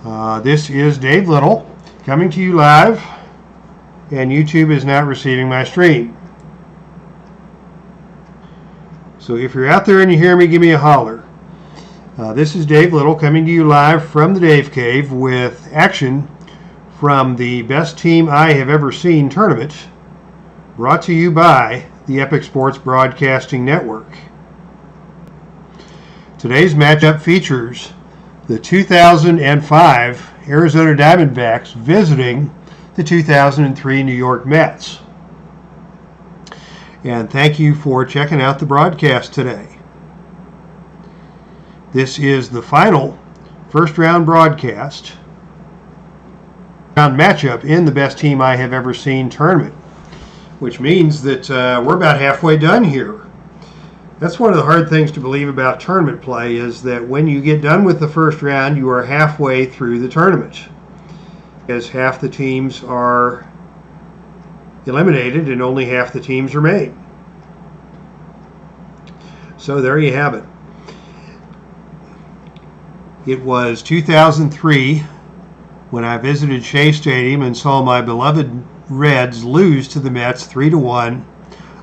This is Dave Little coming to you live, and YouTube is not receiving my stream. So if you're out there and you hear me, give me a holler. This is Dave Little coming to you live from the Dave Cave with action from the Best Team I Have Ever Seen tournament, brought to you by the Epic Sports Broadcasting Network. Today's matchup features the 2005 Arizona Diamondbacks visiting the 2003 New York Mets. And thank you for checking out the broadcast today. This is the final first round broadcast round matchup in the Best Team I Have Ever Seen tournament, which means that we're about halfway done here. That's one of the hard things to believe about tournament play, is that when you get done with the first round, you are halfway through the tournament, as half the teams are eliminated and only half the teams remain. So there you have it. It was 2003 when I visited Shea Stadium and saw my beloved Reds lose to the Mets 3-1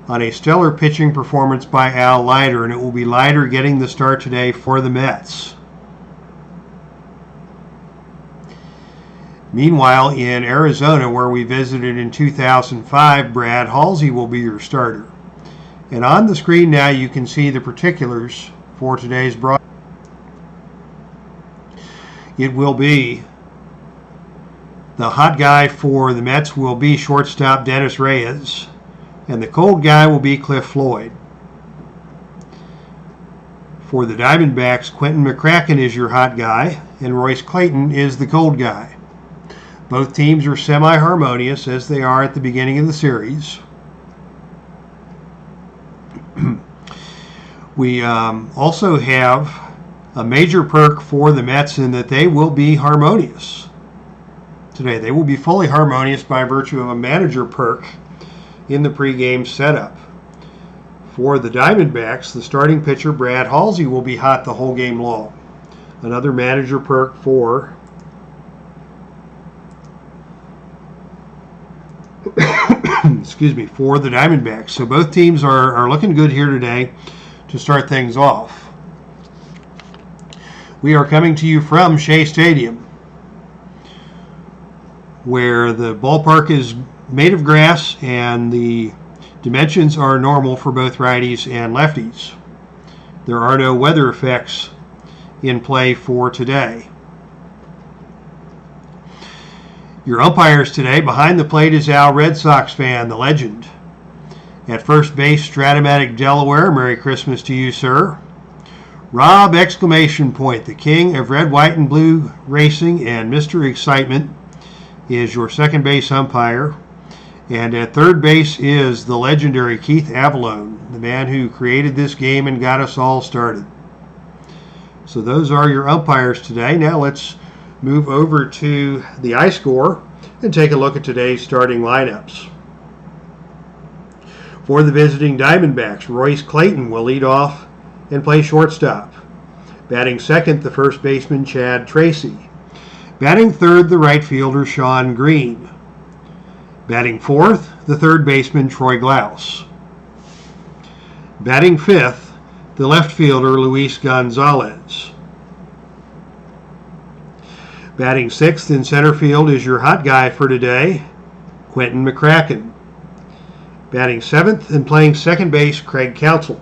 on a stellar pitching performance by Leiter, and it will be Leiter getting the start today for the Mets. Meanwhile, in Arizona, where we visited in 2005, Brad Halsey will be your starter. And on the screen now you can see the particulars for today's broadcast. It will be the hot guy for the Mets will be shortstop Dennis Reyes, and the cold guy will be Cliff Floyd. For the Diamondbacks, Quentin McCracken is your hot guy, and Royce Clayton is the cold guy. Both teams are semi-harmonious, as they are at the beginning of the series. We also have a major perk for the Mets in that they will be harmonious today. They will be fully harmonious by virtue of a manager perk in the pregame setup. For the Diamondbacks, the starting pitcher Brad Halsey will be hot the whole game long. Another manager perk for for the Diamondbacks. So both teams are looking good here today to start things off. We are coming to you from Shea Stadium, where the ballpark is made of grass and the dimensions are normal for both righties and lefties. There are no weather effects in play for today. Your umpires today, behind the plate is Al Red Sox fan, the legend. At first base, Stratomatic Delaware, Merry Christmas to you, sir. Rob exclamation point, the king of red, white, and blue racing and Mr. Excitement, is your second base umpire. And at third base is the legendary Keith Avalone, the man who created this game and got us all started. So those are your umpires today. Now let's move over to the iScore and take a look at today's starting lineups. For the visiting Diamondbacks, Royce Clayton will lead off and play shortstop. Batting second, the first baseman Chad Tracy. Batting third, the right fielder Sean Green. Batting fourth, the third baseman Troy Glaus. Batting fifth, the left fielder Luis Gonzalez. Batting sixth in center field is your hot guy for today, Quentin McCracken. Batting seventh and playing second base, Craig Counsell.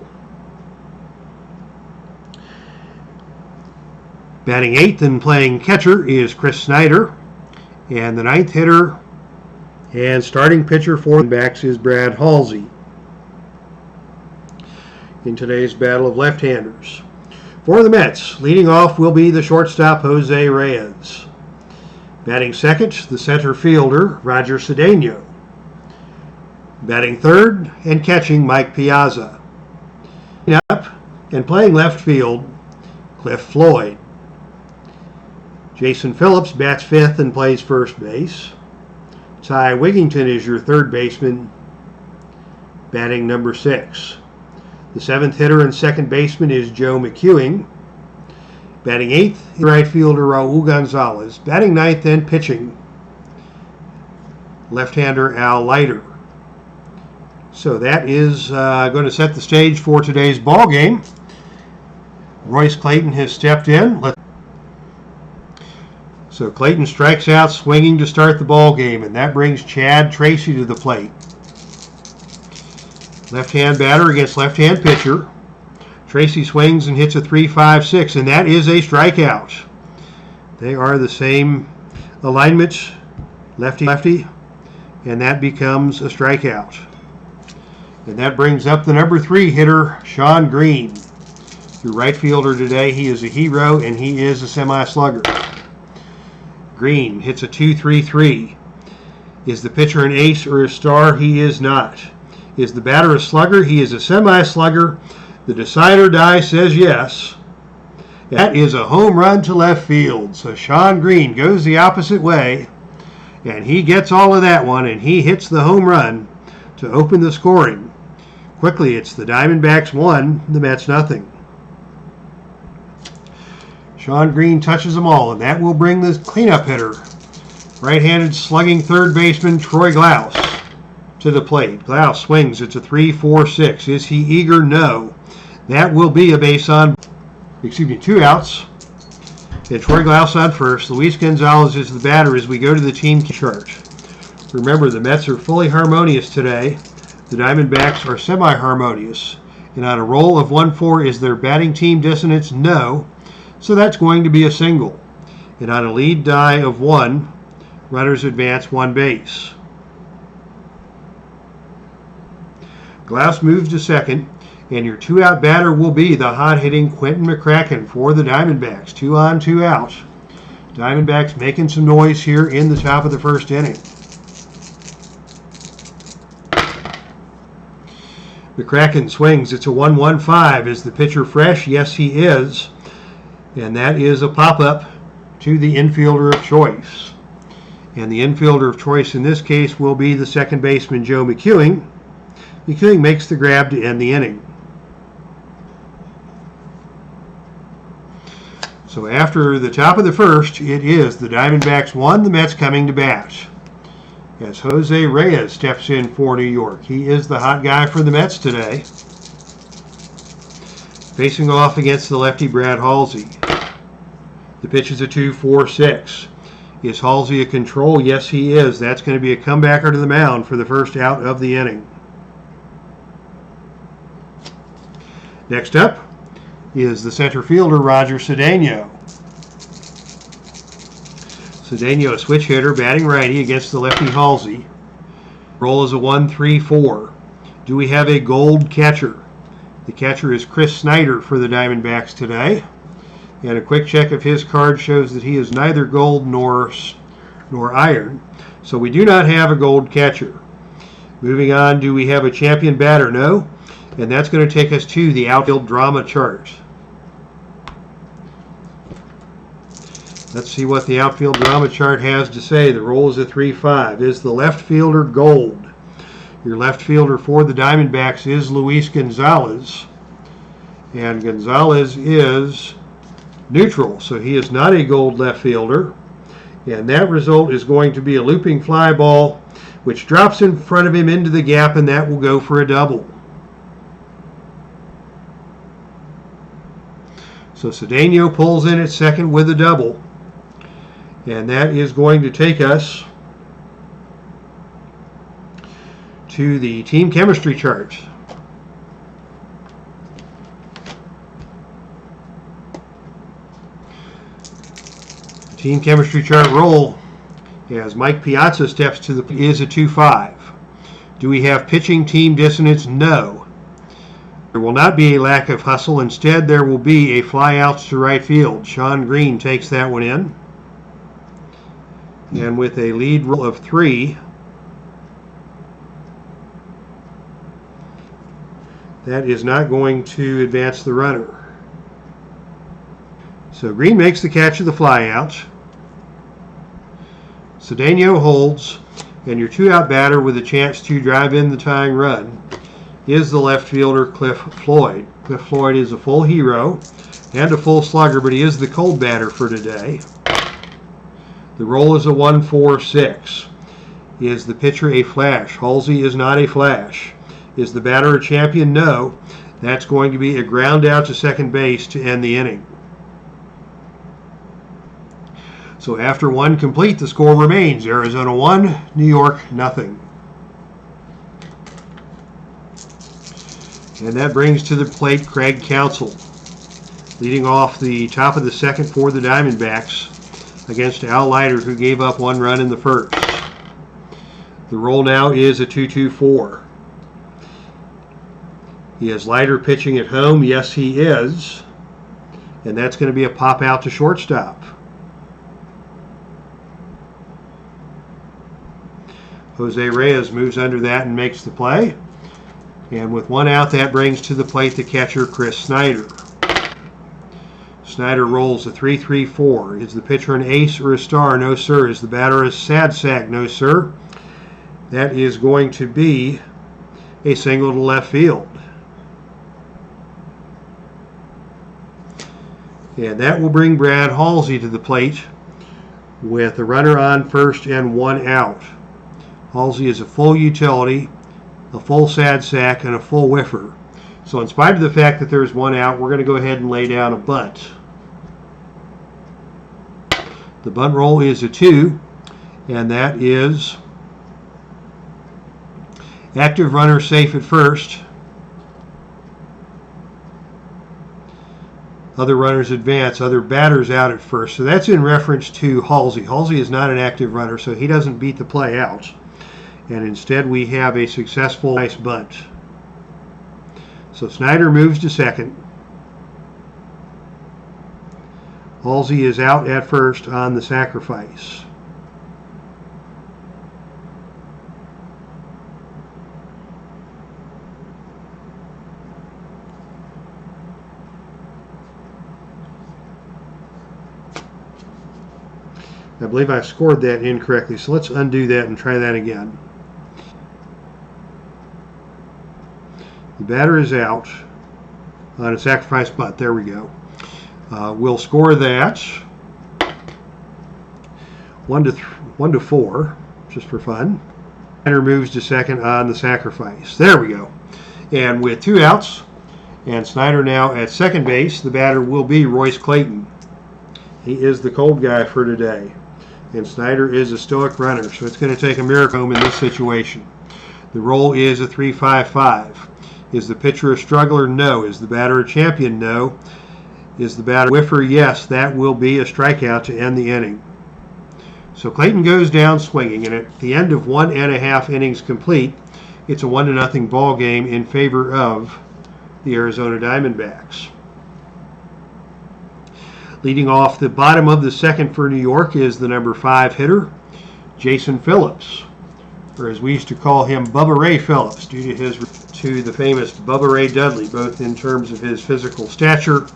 Batting eighth and playing catcher is Chris Snyder. And the ninth hitter and starting pitcher for the Diamondbacks is Brad Halsey in today's battle of left-handers. For the Mets, leading off will be the shortstop Jose Reyes. Batting second, the center fielder Roger Cedeno. Batting third and catching Mike Piazza. Up and playing left field, Cliff Floyd. Jason Phillips bats fifth and plays first base. Ty Wigington is your third baseman, batting number 6. The seventh hitter and second baseman is Joe McEwing. Batting 8th, right fielder Raul Gonzalez. Batting 9th and pitching, left-hander Leiter. So that is going to set the stage for today's ball game. Royce Clayton has stepped in. So Clayton strikes out swinging to start the ball game, and that brings Chad Tracy to the plate. Left-hand batter against left-hand pitcher. Tracy swings and hits a 3-5-6, and that is a strikeout. They are the same alignments, lefty-lefty, and that becomes a strikeout. And that brings up the number 3 hitter, Sean Green. Your right fielder today. He is a hero, and he is a semi-slugger. Green hits a 2-3-3. Is the pitcher an ace or a star? He is not. Is the batter a slugger? He is a semi-slugger. The decider die says yes. That is a home run to left field. So Sean Green goes the opposite way, and he gets all of that one, and he hits the home run to open the scoring. Quickly, it's the Diamondbacks 1, the Mets nothing. Sean Green touches them all, and that will bring the cleanup hitter, right-handed slugging third baseman Troy Glaus, to the plate. Glaus swings. It's a 3-4-6. Is he eager? No. That will be a two outs. And Troy Glaus on first. Luis Gonzalez is the batter as we go to the team chart. Remember, the Mets are fully harmonious today. The Diamondbacks are semi-harmonious. And on a roll of 1-4, is their batting team dissonance? No. So that's going to be a single. And on a lead die of 1, runners advance 1 base. Glaus moves to second, and your 2-out batter will be the hot-hitting Quentin McCracken for the Diamondbacks. 2 on, 2 out. Diamondbacks making some noise here in the top of the first inning. McCracken swings. It's a 1-1-5. Is the pitcher fresh? Yes, he is. And that is a pop-up to the infielder of choice. And the infielder of choice in this case will be the second baseman, Joe McEwing. McEwing makes the grab to end the inning. So after the top of the first, it is the Diamondbacks 1, the Mets coming to bat. As Jose Reyes steps in for New York. He is the hot guy for the Mets today. Facing off against the lefty Brad Halsey. The pitch is a 2-4-6. Is Halsey a control? Yes, he is. That's going to be a comebacker to the mound for the first out of the inning. Next up is the center fielder, Roger Cedeno. Cedeno, a switch hitter, batting righty against the lefty Halsey. Roll is a 1-3-4. Do we have a gold catcher? The catcher is Chris Snyder for the Diamondbacks today. And a quick check of his card shows that he is neither gold nor iron. So we do not have a gold catcher. Moving on, do we have a champion batter? No. And that's going to take us to the outfield drama chart. Let's see what the outfield drama chart has to say. The roll is a 3-5. Is the left fielder gold? Your left fielder for the Diamondbacks is Luis Gonzalez. And Gonzalez is neutral, so he is not a gold left fielder. And that result is going to be a looping fly ball, which drops in front of him into the gap, and that will go for a double. So Cedeno pulls in at second with a double. And that is going to take us to the team chemistry chart. The team chemistry chart roll as Mike Piazza steps to the is a 2-5. Do we have pitching team dissonance? No. There will not be a lack of hustle. Instead, there will be a fly out to right field. Sean Green takes that one in. And with a lead roll of 3, that is not going to advance the runner. So Green makes the catch of the fly out. Cedeno holds, and your 2-out batter with a chance to drive in the tying run is the left fielder Cliff Floyd. Cliff Floyd is a full hero and a full slugger, but he is the cold batter for today. The roll is a 1-4-6. Is the pitcher a flash? Halsey is not a flash. Is the batter a champion? No. That's going to be a ground out to second base to end the inning. So after one complete, the score remains Arizona 1, New York 0. And that brings to the plate Craig Counsell, leading off the top of the second for the Diamondbacks against Leiter, who gave up 1 run in the first. The roll now is a 2-2-4. He has Leiter pitching at home. Yes, he is. And that's going to be a pop out to shortstop. Jose Reyes moves under that and makes the play. And with 1 out, that brings to the plate the catcher, Chris Snyder. Snyder rolls a 3-3-4. Is the pitcher an ace or a star? No, sir. Is the batter a sad sack? No, sir. That is going to be a single to left field. And that will bring Brad Halsey to the plate with a runner on first and 1 out. Halsey is a full utility, a full sad sack, and a full whiffer. So in spite of the fact that there's 1 out, we're going to go ahead and lay down a bunt. The bunt roll is a 2, and that is active runner safe at first. Other runners advance, other batters out at first. So that's in reference to Halsey. Halsey is not an active runner, so he doesn't beat the play out. And instead we have a successful nice bunt. So Snyder moves to second. Halsey is out at first on the sacrifice. I believe I scored that incorrectly, so let's undo that and try that again. The batter is out on a sacrifice bunt. There we go. We'll score that 1-4, just for fun. Leiter moves to second on the sacrifice. There we go. And with 2 outs, and Snyder now at second base, the batter will be Royce Clayton. He is the cold guy for today. And Snyder is a stoic runner, so it's going to take a miracle in this situation. The roll is a 3-5-5. Is the pitcher a struggler? No. Is the batter a champion? No. Is the batter a whiffer? Yes. That will be a strikeout to end the inning. So Clayton goes down swinging, and at the end of 1.5 innings complete, it's a 1-0 ball game in favor of the Arizona Diamondbacks. Leading off the bottom of the second for New York is the number 5 hitter, Jason Phillips, or as we used to call him, Bubba Ray Phillips, due to the famous Bubba Ray Dudley, both in terms of his physical stature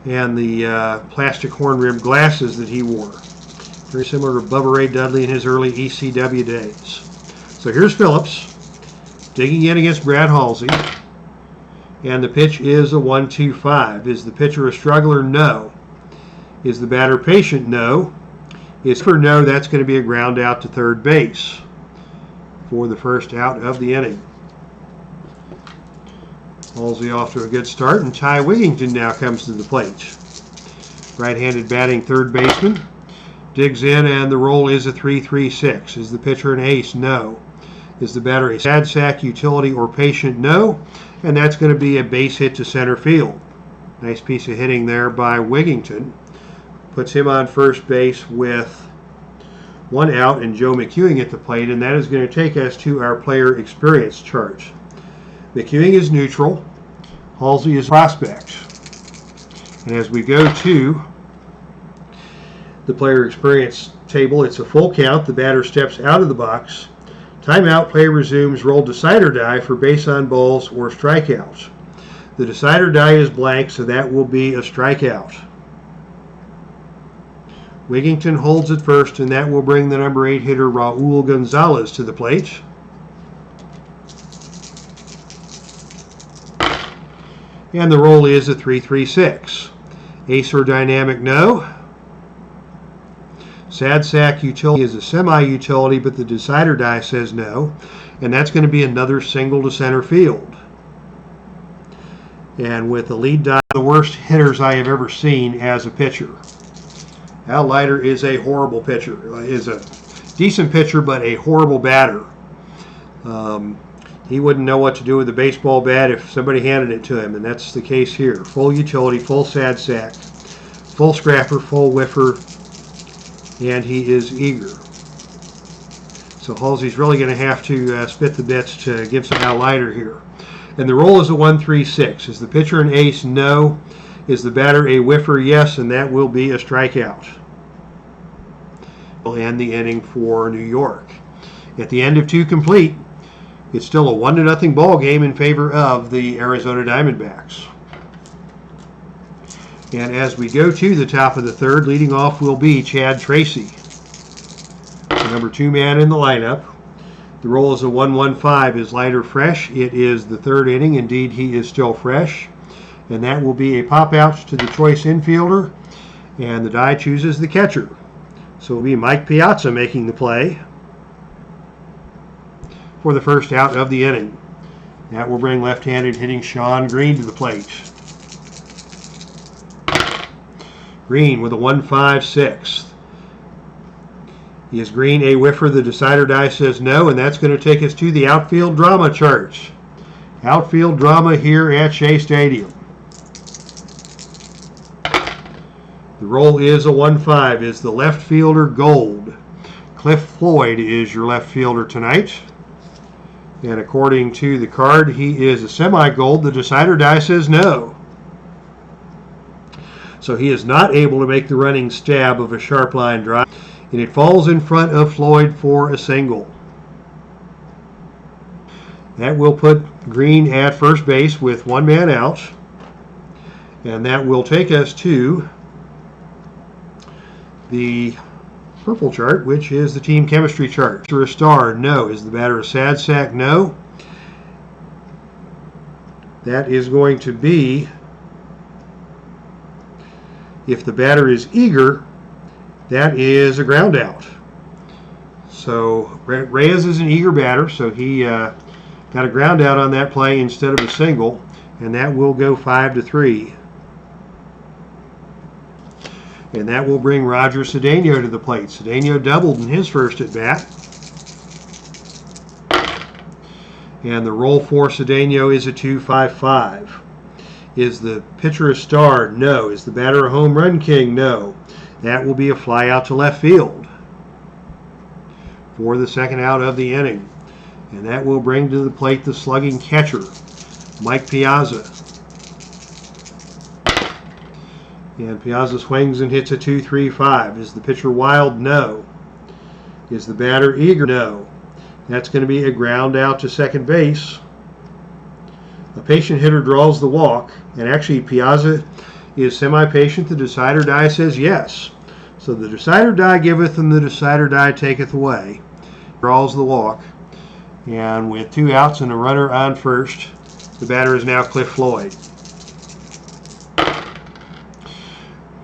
and the plastic horn-rimmed glasses that he wore. Very similar to Bubba Ray Dudley in his early ECW days. So here's Phillips digging in against Brad Halsey, and the pitch is a 1-2-5. Is the pitcher a struggler? No. Is the batter patient? No. Is for no, that's going to be a ground out to third base for the first out of the inning. Halsey off to a good start, and Ty Wigington now comes to the plate. Right-handed batting third baseman. Digs in, and the roll is a 3-3-6. Is the pitcher an ace? No. Is the batter a sad sack, utility, or patient? No. And that's going to be a base hit to center field. Nice piece of hitting there by Wigington. Puts him on first base with 1 out and Joe McEwing at the plate, and that is going to take us to our player experience chart. McEwing is neutral. Halsey is prospect. And as we go to the player experience table, it's a full count. The batter steps out of the box. Timeout, play resumes, roll decide or die for base on balls or strikeouts. The decide or die is blank, so that will be a strikeout. Wigington holds at first, and that will bring the number 8 hitter Raul Gonzalez to the plate. And the roll is a 3-3-6. Ace or dynamic, no. Sad sack utility is a semi-utility, but the decider die says no. And that's going to be another single to center field. And with the lead die, the worst hitters I have ever seen as a pitcher. Al Leiter is a horrible pitcher. Is a decent pitcher, but a horrible batter. He wouldn't know what to do with a baseball bat if somebody handed it to him, and that's the case here. Full utility, full sad sack, full scrapper, full whiffer, and he is eager. So Halsey's really going to have to spit the bits to give some Al Leiter here. And the roll is a 1-3-6. Is the pitcher an ace? No. Is the batter a whiffer? Yes, and that will be a strikeout. We'll end the inning for New York. At the end of 2 complete, it's still a 1-0 ball game in favor of the Arizona Diamondbacks. And as we go to the top of the third, leading off will be Chad Tracy, the number 2 man in the lineup. The roll is a 1-1-5. Is Leiter fresh? It is the 3rd inning. Indeed, he is still fresh. And that will be a pop-out to the choice infielder. And the die chooses the catcher. So it will be Mike Piazza making the play for the first out of the inning. That will bring left-handed hitting Sean Green to the plate. Green with a 1-5-6. Is Green a whiffer? The decider die says no, and that's going to take us to the outfield drama chart. Outfield drama here at Shea Stadium. The roll is a 1-5. Is the left fielder gold? Cliff Floyd is your left fielder tonight. And according to the card, he is a semi-gold. The decider die says no. So he is not able to make the running stab of a sharp line drive. And it falls in front of Floyd for a single. That will put Green at first base with 1 man out. And that will take us to the purple chart, which is the team chemistry chart. Is there a star? No. Is the batter a sad sack? No. That is going to be, if the batter is eager, that is a ground out. So Reyes is an eager batter, so he got a ground out on that play instead of a single, and that will go 5-3. And that will bring Roger Cedeno to the plate. Cedeno doubled in his first at bat. And the roll for Cedeno is a 2-5-5. Is the pitcher a star? No. Is the batter a home run king? No. That will be a fly out to left field for the second out of the inning. And that will bring to the plate the slugging catcher, Mike Piazza. And Piazza swings and hits a 2-3-5. Is the pitcher wild? No. Is the batter eager? No. That's going to be a ground out to second base. A patient hitter draws the walk. And actually, Piazza is semi-patient. The decider die says yes. So the decider die giveth and the decider die taketh away. Draws the walk. And with 2 outs and a runner on first, the batter is now Cliff Floyd.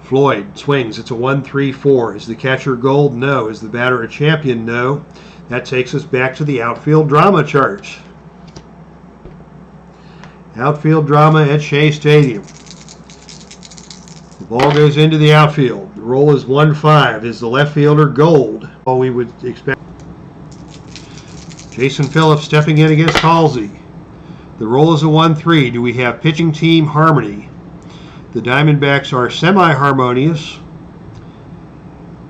Floyd swings. It's a 1-3-4. Is the catcher gold? No. Is the batter a champion? No. That takes us back to the outfield drama chart. Outfield drama at Shea Stadium. The ball goes into the outfield. The roll is 1-5. Is the left fielder gold? All we would expect. Jason Phillips stepping in against Halsey. The roll is a 1-3. Do we have pitching team harmony? The Diamondbacks are semi-harmonious.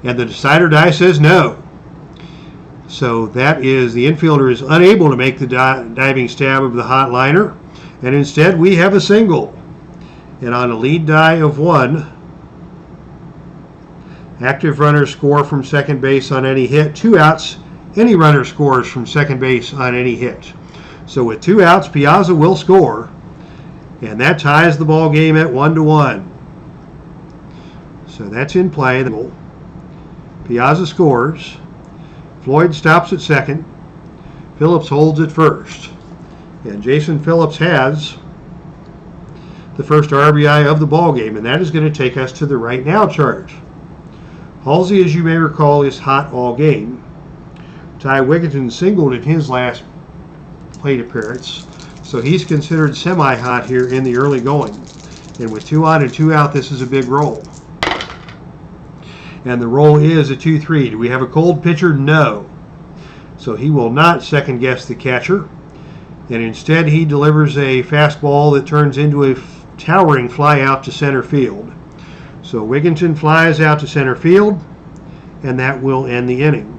And the decider die says no. So that is, the infielder is unable to make the diving stab of the hot liner. And instead we have a single. And on a lead die of 1, active runners score from second base on any hit. 2 outs, any runner scores from second base on any hit. So with 2 outs, Piazza will score. And that ties the ball game at 1-1. So that's in play. Piazza scores. Floyd stops at second. Phillips holds at first. And Jason Phillips has the first RBI of the ball game, and that is going to take us to the right now chart. Halsey, as you may recall, is hot all game. Ty Wigginton singled in his last plate appearance, so he's considered semi-hot here in the early going. And with 2 on and 2 out, this is a big roll. And the roll is a 2-3. Do we have a cold pitcher? No. So he will not second guess the catcher. And instead he delivers a fastball that turns into a towering fly out to center field. So Wigginton flies out to center field, and that will end the inning.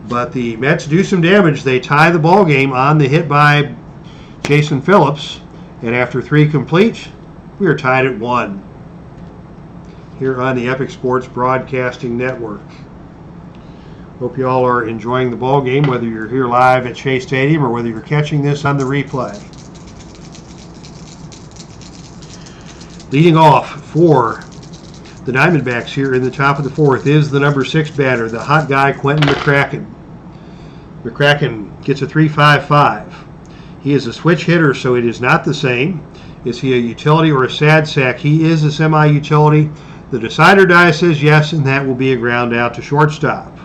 But the Mets do some damage. They tie the ball game on the hit by Jason Phillips. And after 3 complete, we are tied at 1 here on the Epic Sports Broadcasting Network. Hope you all are enjoying the ball game, whether you're here live at Shea Stadium or whether you're catching this on the replay. Leading off for the Diamondbacks here in the top of the 4th is the number 6 batter, the hot guy, Quentin McCracken. McCracken gets a 3.55. He is a switch hitter, so it is not the same. Is he a utility or a sad sack? He is a semi-utility. The decider die says yes, and that will be a ground out to shortstop.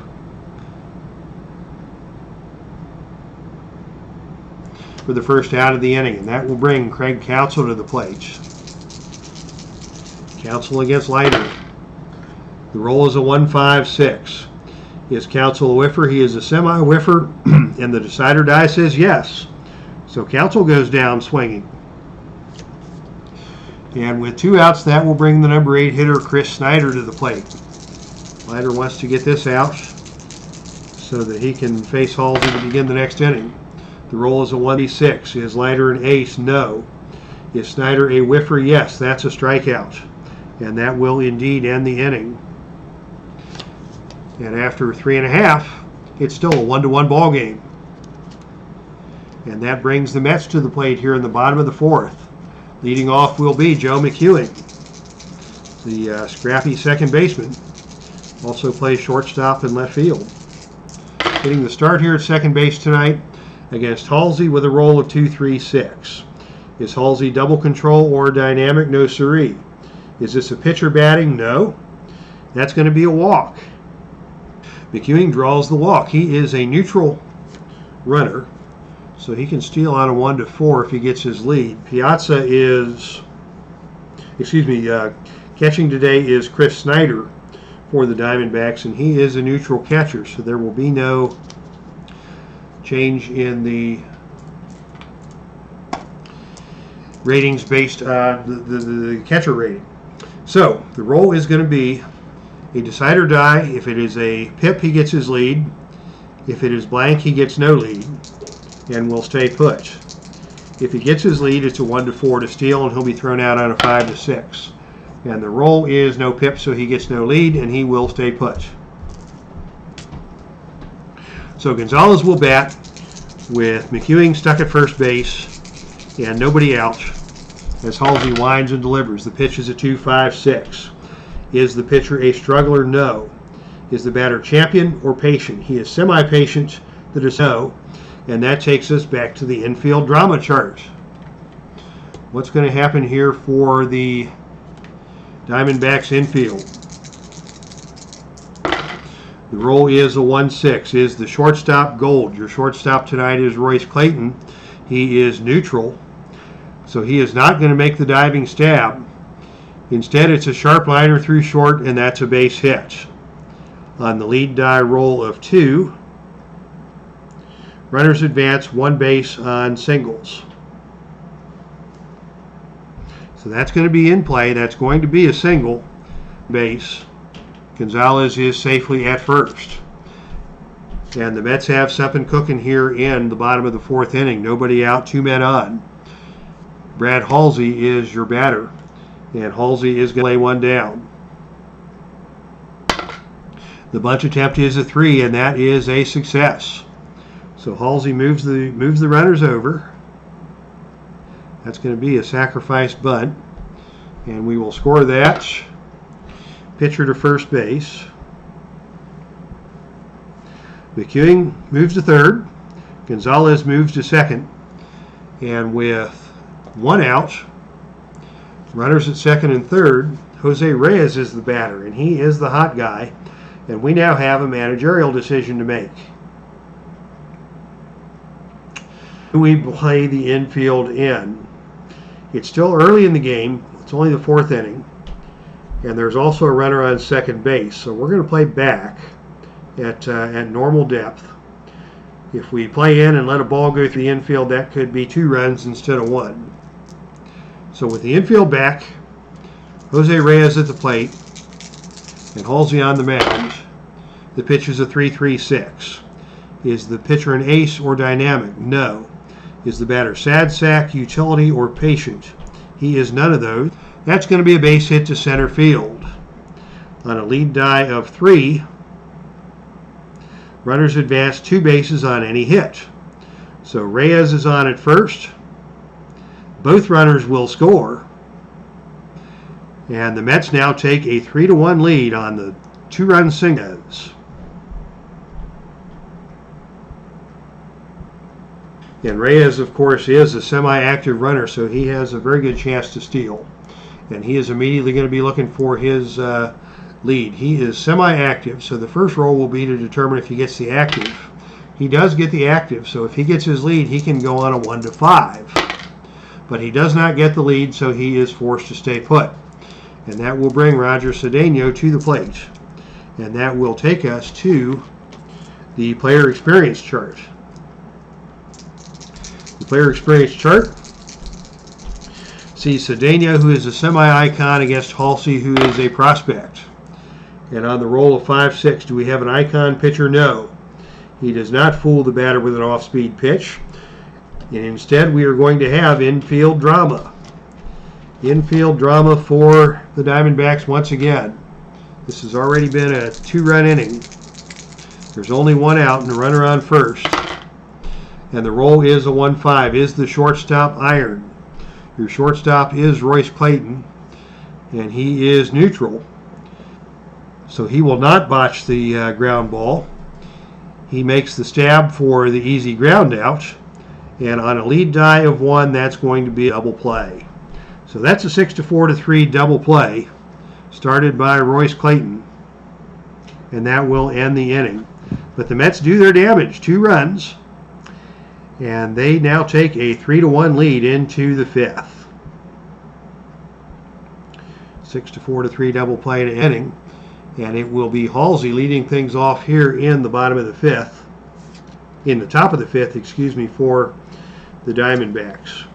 For the first out of the inning, and that will bring Craig Counsell to the plate. Counsell against Leiter. The roll is a 1.56. Is Counsell a whiffer? He is a semi-whiffer, and the decider die says yes. So Counsell goes down swinging. And with 2 outs, that will bring the number 8 hitter, Chris Snyder, to the plate. Leiter wants to get this out so that he can face Halsey to begin the next inning. The roll is a 1.6. Is Leiter an ace? No. Is Snyder a whiffer? Yes, that's a strikeout. And that will indeed end the inning. And after 3.5, it's still a 1-1 ball game. And that brings the Mets to the plate here in the bottom of the 4th. Leading off will be Joe McEwing, the scrappy second baseman. Also plays shortstop and left field. Getting the start here at second base tonight against Halsey with a roll of 2.36. Is Halsey double control or dynamic? No siree. Is this a pitcher batting? No. That's going to be a walk. McEwing draws the walk. He is a neutral runner, so he can steal on a 1-4 if he gets his lead. Catching today is Chris Snyder for the Diamondbacks, and he is a neutral catcher, so there will be no change in the ratings based on the catcher rating. So the roll is going to be a decider die. If it is a pip, he gets his lead. If it is blank, he gets no lead and will stay put. If he gets his lead, it's a 1-4 to steal, and he'll be thrown out on a 5-6. And the roll is no pip, so he gets no lead, and he will stay put. So Gonzalez will bat with McEwing stuck at first base and nobody out as Halsey winds and delivers. The pitch is a 2.56. Is the pitcher a struggler? No. Is the batter champion or patient? He is semi-patient. That is no. And that takes us back to the infield drama chart. What's going to happen here for the Diamondbacks infield? The roll is a 1-6. Is the shortstop gold? Your shortstop tonight is Royce Clayton. He is neutral, so he is not going to make the diving stab. Instead, it's a sharp liner through short, and that's a base hit. On the lead die roll of 2, runners advance 1 base on singles. So that's going to be in play. That's going to be a single base. Gonzalez is safely at first. And the Mets have something cooking here in the bottom of the 4th inning. Nobody out, 2 men on. Brad Halsey is your batter. And Halsey is going to lay one down. The bunch attempt is a 3, and that is a success. So Halsey moves the runners over. That's going to be a sacrifice bunt. And we will score that. Pitcher to first base. McEwing moves to third. Gonzalez moves to second. And with One out. Runners at second and third. Jose Reyes is the batter, and he is the hot guy. And we now have a managerial decision to make. Do we play the infield in? It's still early in the game. It's only the fourth inning. And there's also a runner on second base. So we're going to play back at normal depth. If we play in and let a ball go through the infield, that could be 2 runs instead of 1. So with the infield back, Jose Reyes at the plate, and Halsey on the mound, the pitch is a 3-3-6. Is the pitcher an ace or dynamic? No. Is the batter sad sack, utility, or patient? He is none of those. That's going to be a base hit to center field. On a lead die of 3, runners advance 2 bases on any hit. So Reyes is on at first. Both runners will score. And the Mets now take a 3-1 lead on the 2-run singles. And Reyes, of course, is a semi-active runner, so he has a very good chance to steal. And he is immediately going to be looking for his lead. He is semi-active, so the first roll will be to determine if he gets the active. He does get the active, so if he gets his lead, he can go on a 1-5. But he does not get the lead, so he is forced to stay put. And that will bring Roger Cedeno to the plate. And that will take us to the player experience chart. The player experience chart sees Cedeno, who is a semi-icon, against Halsey, who is a prospect. And on the roll of 5-6, do we have an icon pitcher? No. He does not fool the batter with an off-speed pitch. And instead, we are going to have infield drama. Infield drama for the Diamondbacks once again. This has already been a 2-run inning. There's only 1 out and a runner on first. And the roll is a 1-5. Is the shortstop iron? Your shortstop is Royce Clayton, and he is neutral. So he will not botch the ground ball. He makes the stab for the easy ground out. And on a lead die of 1, that's going to be a double play. So that's a 6-4-3 double play started by Royce Clayton. And that will end the inning. But the Mets do their damage, 2 runs. And they now take a 3-1 lead into the 5th. 6-4-3 double play to inning. And it will be Halsey leading things off here in the bottom of the 5th. In the top of the 5th, excuse me, for the Diamondbacks.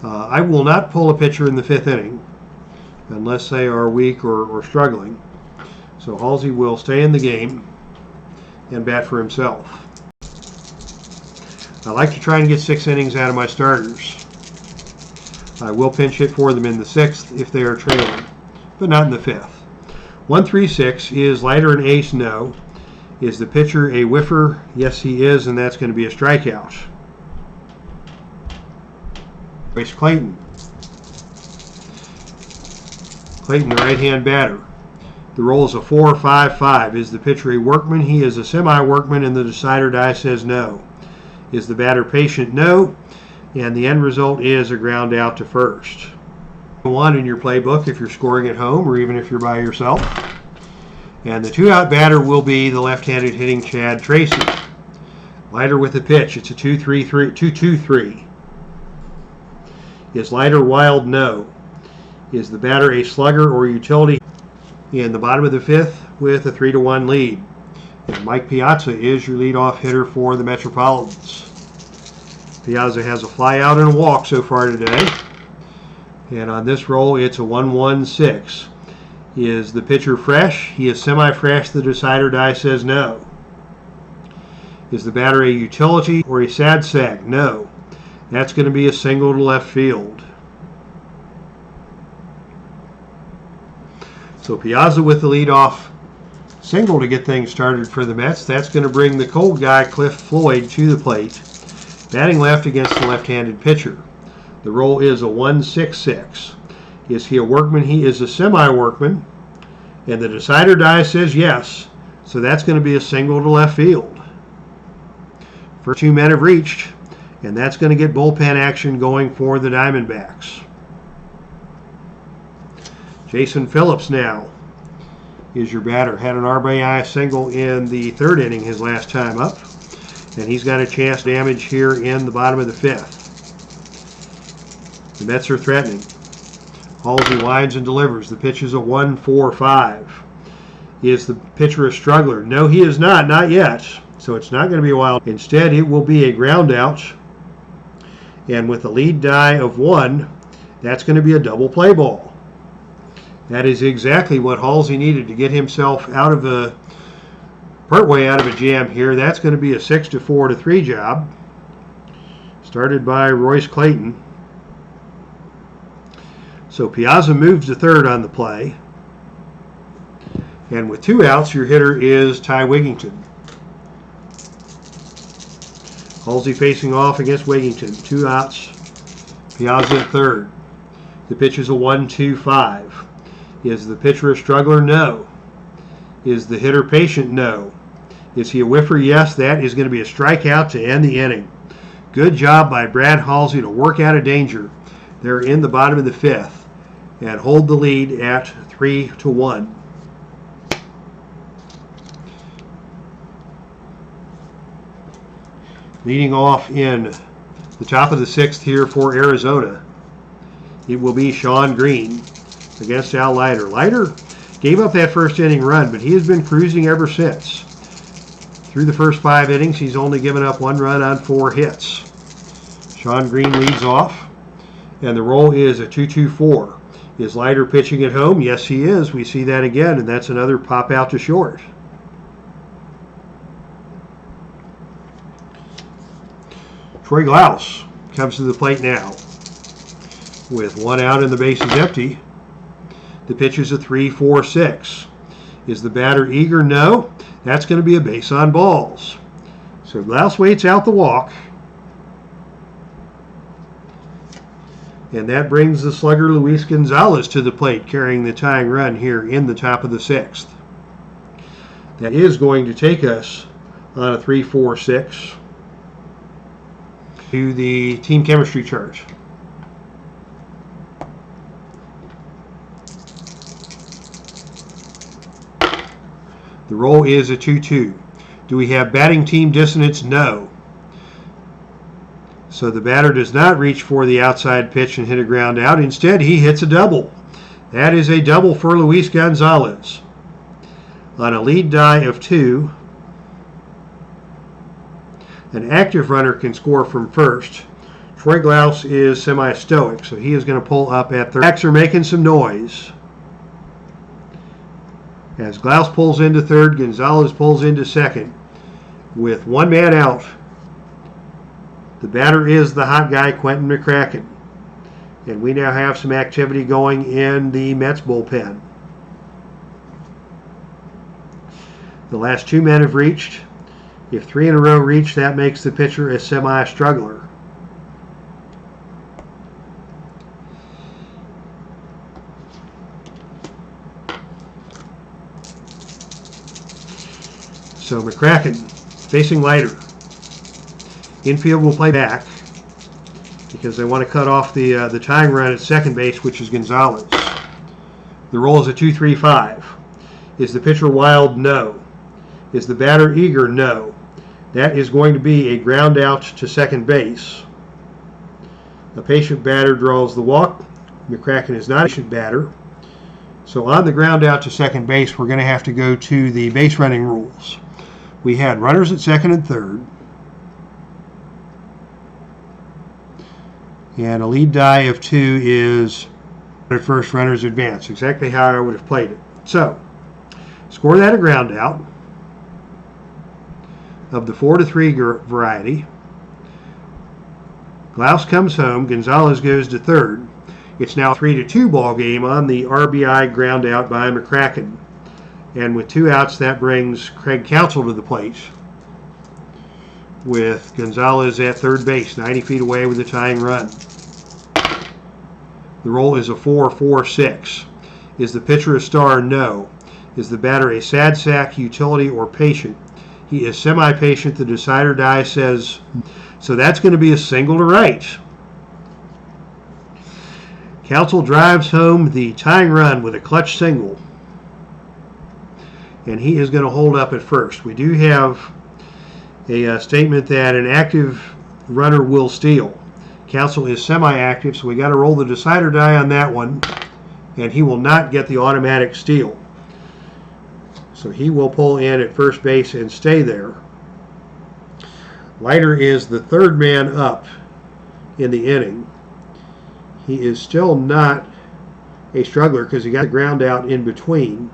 I will not pull a pitcher in the 5th inning unless they are weak or struggling. So Halsey will stay in the game and bat for himself. I like to try and get 6 innings out of my starters. I will pinch hit for them in the 6th if they are trailing, but not in the 5th. 1-3-6, is Leiter an ace? No. Is the pitcher a whiffer? Yes, he is, and that's going to be a strikeout. Royce Clayton. Clayton, the right-hand batter. The roll is a 4-5-5. Is the pitcher a workman? He is a semi-workman, and the decider die says no. Is the batter patient? No. And the end result is a ground out to first. 1 in your playbook if you're scoring at home or even if you're by yourself. And the 2-out batter will be the left-handed hitting Chad Tracy. Leiter with the pitch. It's a 2-2-3. Is Leiter wild? No. Is the batter a slugger or utility? In the bottom of the 5th with a 3-1 lead. And Mike Piazza is your leadoff hitter for the Metropolitans. Piazza has a fly out and a walk so far today. And on this roll, it's a 1-1-6. Is the pitcher fresh? He is semi-fresh. The decider die says no. Is the batter a utility or a sad sack? No. That's going to be a single to left field. So Piazza with the leadoff single to get things started for the Mets. That's going to bring the cold guy, Cliff Floyd, to the plate, batting left against the left-handed pitcher. The roll is a 1-6-6. Is he a workman? He is a semi-workman. And the decider die says yes. So that's going to be a single to left field. First 2 men have reached. And that's going to get bullpen action going for the Diamondbacks. Jason Phillips now is your batter. Had an RBI single in the third inning his last time up. And he's got a chance to damage here in the bottom of the fifth. The Mets are threatening. Halsey winds and delivers. The pitch is a 1-4-5. Is the pitcher a struggler? No, he is not yet. So it's not going to be a wild. Instead, it will be a ground out. And with a lead die of 1, that's going to be a double play ball. That is exactly what Halsey needed to get himself out of a partway out of a jam here. That's going to be a 6-4-3 job. Started by Royce Clayton. So Piazza moves to third on the play. And with 2 outs, your hitter is Ty Wigington. Halsey facing off against Wigington. 2 outs. Piazza at third. The pitch is a 1-2-5. Is the pitcher a struggler? No. Is the hitter patient? No. Is he a whiffer? Yes. That is going to be a strikeout to end the inning. Good job by Brad Halsey to work out of danger. They're in the bottom of the fifth and hold the lead at 3-1. Leading off in the top of the sixth here for Arizona, it will be Sean Green against Al Leiter. Leiter gave up that first inning run, but he has been cruising ever since. Through the first 5 innings, he's only given up 1 run on 4 hits. Sean Green leads off, and the roll is a 2-2-4. Is Leiter pitching at home? Yes, he is. We see that again, and that's another pop out to short. Troy Glaus comes to the plate now. With 1 out and the bases empty, the pitch is a 3-4-6. Is the batter eager? No. That's going to be a base on balls. So Glaus waits out the walk. And that brings the slugger Luis Gonzalez to the plate, carrying the tying run here in the top of the sixth. That is going to take us on a 3-4-6 to the team chemistry chart. The roll is a 2-2. Do we have batting team dissonance? No. So the batter does not reach for the outside pitch and hit a ground out. Instead, he hits a double. That is a double for Luis Gonzalez. On a lead die of 2, an active runner can score from first. Troy Glaus is semi-stoic, so he is going to pull up at third. Backs are making some noise. As Glaus pulls into third, Gonzalez pulls into second. With 1 man out, the batter is the hot guy, Quentin McCracken. And we now have some activity going in the Mets bullpen. The last 2 men have reached. If 3 in a row reach, that makes the pitcher a semi-struggler. So McCracken facing Leiter. Infield will play back because they want to cut off the tying run at second base, which is Gonzalez. The roll is a 2-3-5. Is the pitcher wild? No. Is the batter eager? No. That is going to be a ground out to second base. A patient batter draws the walk. McCracken is not a patient batter. So on the ground out to second base, we're going to have to go to the base running rules. We had runners at second and third. And a lead die of 2 is at first, runners advance. Exactly how I would have played it. So, score that a ground out of the 4-3 variety. Glaus comes home. Gonzalez goes to third. It's now a 3-2 ball game on the RBI ground out by McCracken. And with 2 outs, that brings Craig Counsell to the plate, with Gonzalez at third base, 90 feet away with a tying run. The roll is a 4-4-6. Is the pitcher a star? No. Is the batter a sad sack, utility, or patient? He is semi-patient. The decider die says So that's going to be a single to right. Counsell drives home the tying run with a clutch single. And he is going to hold up at first. We do have a statement that an active runner will steal. Counsell is semi-active, so we got to roll the decider die on that one, and he will not get the automatic steal. So he will pull in at first base and stay there. Leiter is the third man up in the inning. He is still not a struggler because he got the ground out in between.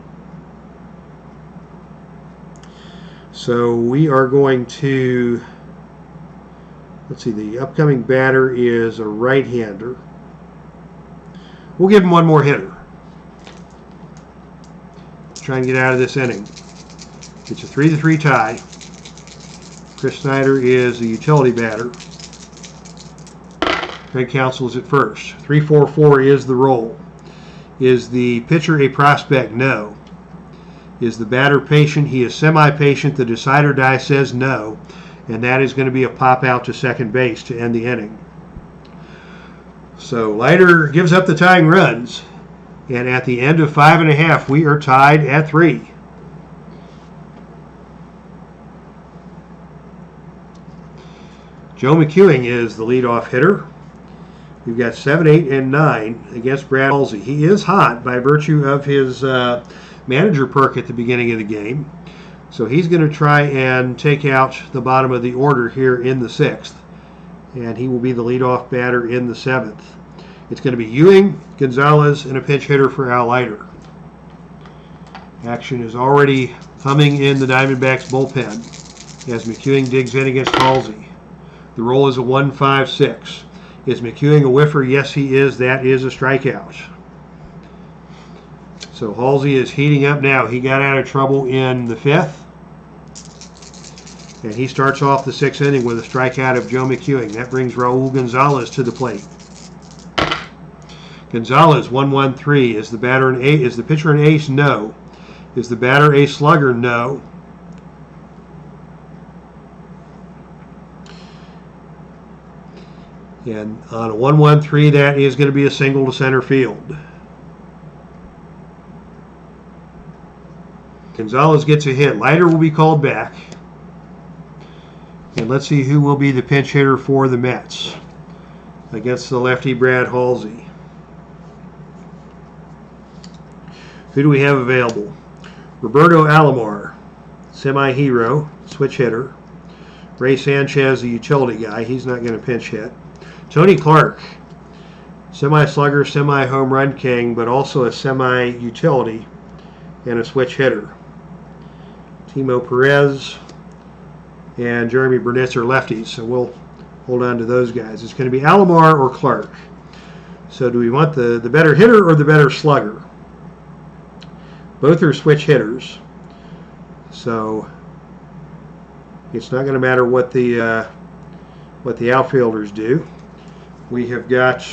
So we are going to, let's see, the upcoming batter is a right-hander. We'll give him one more hitter. Let's try and get out of this inning. It's a 3-3 tie. Chris Snyder is the utility batter. Craig Counsell is at first. 3-4-4 is the roll. Is the pitcher a prospect? No. Is the batter patient? He is semi-patient. The decider die says no, and that is going to be a pop out to second base to end the inning. So Leiter gives up the tying runs, and at the end of 5.5, we are tied at 3. Joe McEwing is the leadoff hitter. We've got 7, 8, and 9 against Brad Halsey. He is hot by virtue of his manager perk at the beginning of the game. So he's going to try and take out the bottom of the order here in the 6th. And he will be the leadoff batter in the 7th. It's going to be Ewing, Gonzalez, and a pinch hitter for Al Leiter. Action is already humming in the Diamondbacks bullpen as McEwing digs in against Halsey. The roll is a 1-5-6. Is McEwing a whiffer? Yes, he is. That is a strikeout. So Halsey is heating up now. He got out of trouble in the 5th. And he starts off the 6th inning with a strikeout of Joe McEwing. That brings Raul Gonzalez to the plate. Gonzalez, 1-1-3. Is the batter an ace? Is the pitcher an ace? No. Is the batter a slugger? No. And on a 1-1-3, that is going to be a single to center field. Gonzalez gets a hit. Leiter will be called back. And let's see who will be the pinch hitter for the Mets against the lefty Brad Halsey. Who do we have available? Roberto Alomar, semi-hero, switch hitter. Ray Sanchez, the utility guy. He's not going to pinch hit. Tony Clark, semi-slugger, semi-home run king, but also a semi-utility and a switch hitter. Timo Perez and Jeremy Burnitz are lefties, so we'll hold on to those guys. It's going to be Alomar or Clark. So do we want the better hitter or the better slugger? Both are switch hitters, so it's not going to matter what the outfielders do. We have got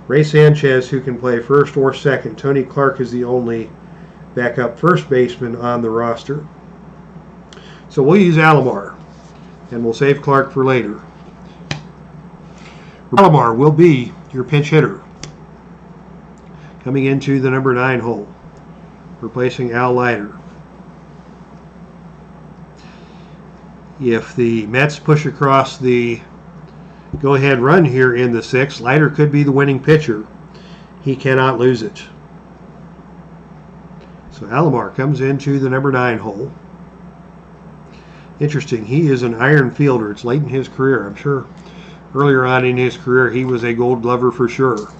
Ray Sanchez, who can play first or second. Tony Clark is the only backup first baseman on the roster. So we'll use Alomar, and we'll save Clark for later. Alomar will be your pinch hitter, coming into the number 9 hole, replacing Al Leiter. If the Mets push across the go-ahead run here in the 6th, Leiter could be the winning pitcher. He cannot lose it. So Alomar comes into the number 9 hole. Interesting, he is an iron fielder. It's late in his career. I'm sure earlier on in his career he was a gold glover for sure.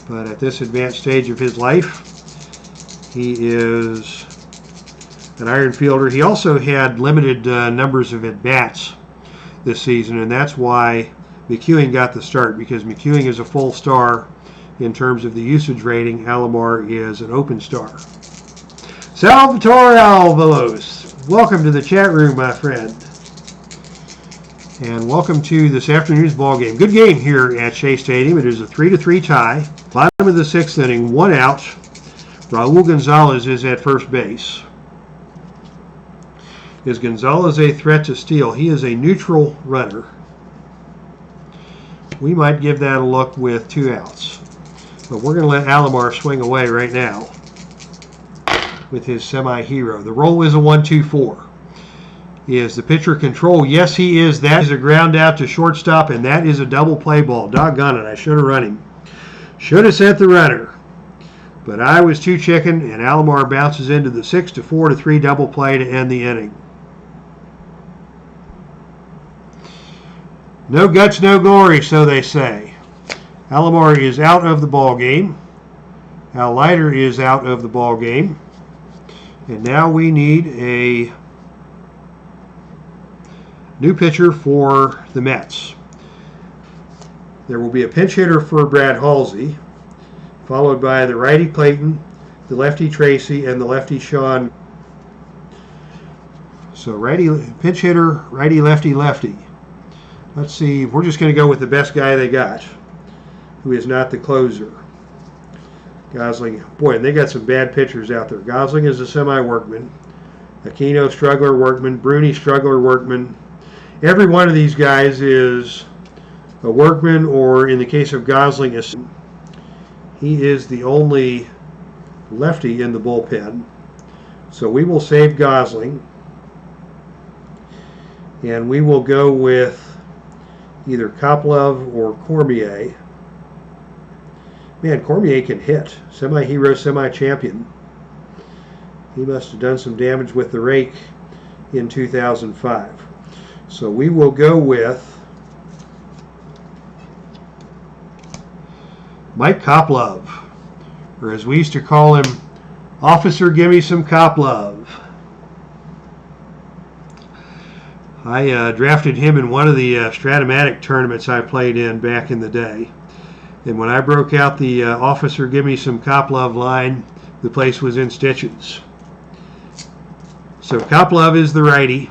But at this advanced stage of his life, he is an iron fielder. He also had limited numbers of at-bats this season, and that's why McEwing got the start, because McEwing is a full star in terms of the usage rating. Alomar is an open star. Salvatore Alvalos, welcome to the chat room, my friend. And welcome to this afternoon's ball game. Good game here at Shea Stadium. It is a 3-3 tie. Bottom of the 6th inning, 1 out. Raul Gonzalez is at first base. Is Gonzalez a threat to steal? He is a neutral runner. We might give that a look with 2 outs. But we're going to let Alomar swing away right now with his semi-hero. The roll is a 1-2-4. Is the pitcher control? Yes, he is. That is a ground out to shortstop, and that is a double play ball. Doggone it, I should have run him. Should have sent the runner. But I was too chicken, and Alomar bounces into the 6-4-3 double play to end the inning. No guts, no glory, so they say. Alomar is out of the ball game. Leiter is out of the ball game. And now we need a new pitcher for the Mets. There will be a pinch hitter for Brad Halsey, followed by the righty Clayton, the lefty Tracy, and the lefty Sean. So righty pinch hitter, righty, lefty, lefty. Let's see, we're just going to go with the best guy they got, who is not the closer. Gosling, boy, and they got some bad pitchers out there. Gosling is a semi-workman. Aquino, struggler, workman. Bruni, struggler, workman. Every one of these guys is a workman, or in the case of Gosling, he is the only lefty in the bullpen. So we will save Gosling, and we will go with either Koplov or Cormier. Man, Cormier can hit. Semi-hero, semi-champion. He must have done some damage with the rake in 2005. So we will go with Mike Koplov, or as we used to call him, Officer Gimme Some Koplov. I drafted him in one of the Stratomatic tournaments I played in back in the day. And when I broke out the Officer Gimme Some Koplov line, the place was in stitches. So Koplov is the righty,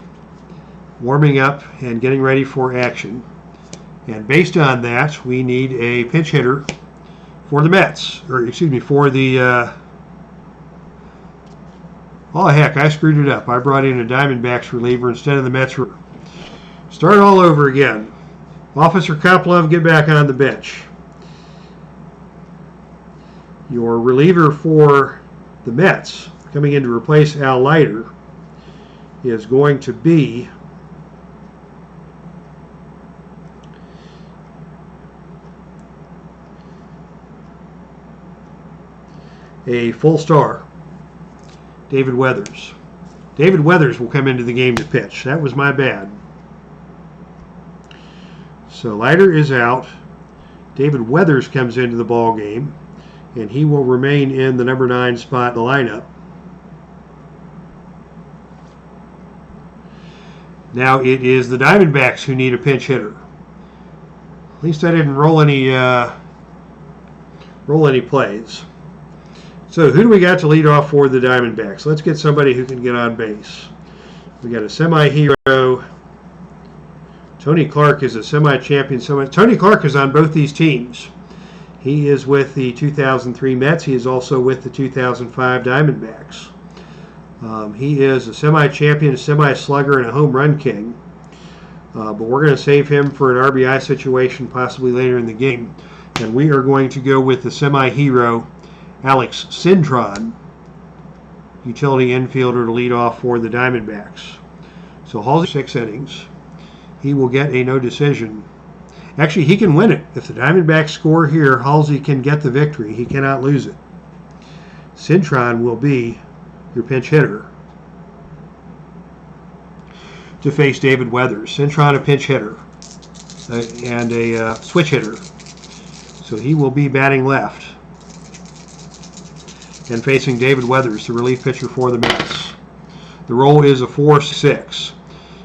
warming up and getting ready for action. And based on that, we need a pinch hitter for the Mets. Or, excuse me, for the... oh, heck, I screwed it up. I brought in a Diamondbacks reliever instead of the Mets. Start all over again. Officer Koplov, get back on the bench. Your reliever for the Mets, coming in to replace Leiter, is going to be a full star, David Weathers. David Weathers will come into the game to pitch. That was my bad. So Leiter is out. David Weathers comes into the ball game, and he will remain in the number 9 spot in the lineup. Now it is the Diamondbacks who need a pinch hitter. At least I didn't roll any plays. So who do we got to lead off for the Diamondbacks? Let's get somebody who can get on base. We got a semi-hero. Tony Clark is a semi-champion. Tony Clark is on both these teams. He is with the 2003 Mets. He is also with the 2005 Diamondbacks. He is a semi-champion, a semi-slugger, and a home run king. But we're going to save him for an RBI situation possibly later in the game. And we are going to go with the semi-hero, Alex Cintron, utility infielder, to lead off for the Diamondbacks. So Halsey, 6 innings. He will get a no decision. Actually, he can win it. If the Diamondbacks score here, Halsey can get the victory. He cannot lose it. Cintron will be your pinch hitter to face David Weathers. Cintron, a pinch hitter and a switch hitter. So he will be batting left and facing David Weathers, the relief pitcher for the Mets. The roll is a 4-6.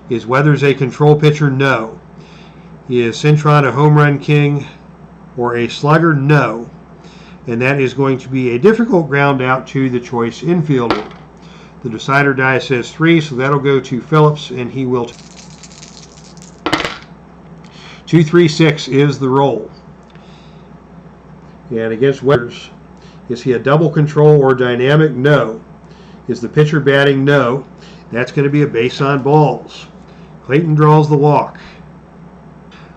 Is Weathers a control pitcher? No. Is Cintron a home run king or a slugger? No. And that is going to be a difficult ground out to the choice infielder. The decider die says 3, so that'll go to Phillips, and he will. 2-3-6 is the roll. And against Weathers, is he a double control or dynamic? No. Is the pitcher batting? No. That's going to be a base on balls. Clayton draws the walk.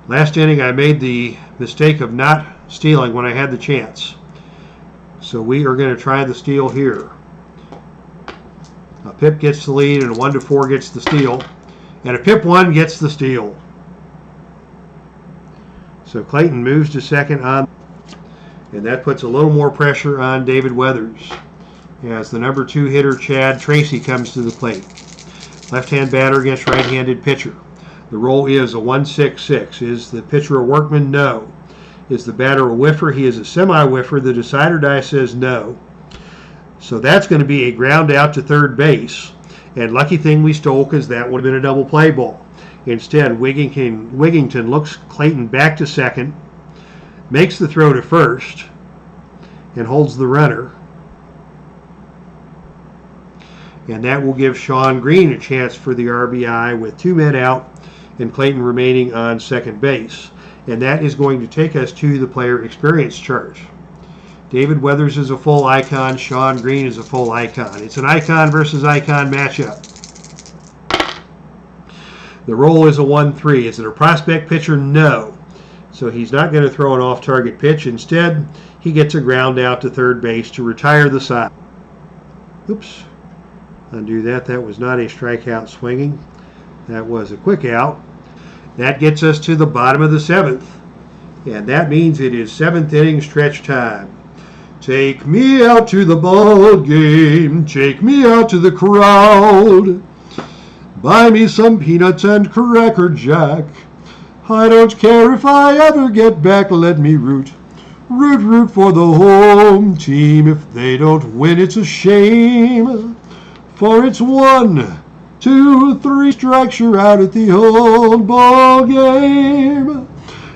Last inning, I made the mistake of not stealing when I had the chance. So we are going to try the steal here. A Pip gets the lead, and a 1-4 gets the steal. And a Pip 1 gets the steal. So Clayton moves to second on, and that puts a little more pressure on David Weathers as the number 2 hitter, Chad Tracy, comes to the plate. Left-hand batter against right-handed pitcher. The roll is a 1-6-6. Is the pitcher a workman? No. Is the batter a whiffer? He is a semi-whiffer. The decider die says no. So that's going to be a ground out to third base. And lucky thing we stole, because that would have been a double play ball. Instead, Wigington looks Clayton back to second, makes the throw to first, and holds the runner. And that will give Sean Green a chance for the RBI with 2 men out and Clayton remaining on second base. And that is going to take us to the player experience chart. David Weathers is a full icon. Sean Green is a full icon. It's an icon versus icon matchup. The roll is a 1-3. Is it a prospect pitcher? No. So he's not going to throw an off-target pitch. Instead, he gets a ground out to third base to retire the side. Oops. Undo that. That was not a strikeout swinging. That was a quick out. That gets us to the bottom of the 7th. And that means it is 7th inning stretch time. Take me out to the ball game. Take me out to the crowd. Buy me some peanuts and Cracker Jack. I don't care if I ever get back. Let me root. Root for the home team. If they don't win, it's a shame. For it's 1, 2, 3 strikes, you're out at the old ball game.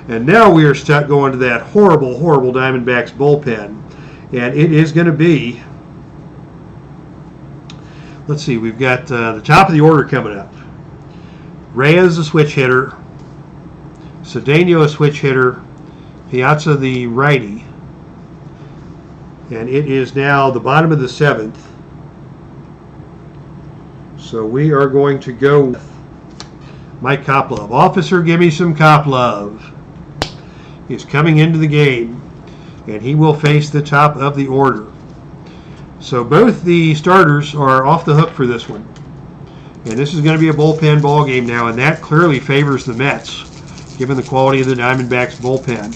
And now we are stuck going to that horrible Diamondbacks bullpen. And it is going to be, let's see, we've got the top of the order coming up. Reyes, a switch hitter. Cedeno, a switch hitter. Piazza, the righty. And it is now the bottom of the 7th. So we are going to go with Mike Koplov. Officer, give me some Koplov. He's coming into the game, and he will face the top of the order. So both the starters are off the hook for this one. And this is going to be a bullpen ball game now, and that clearly favors the Mets, given the quality of the Diamondbacks bullpen.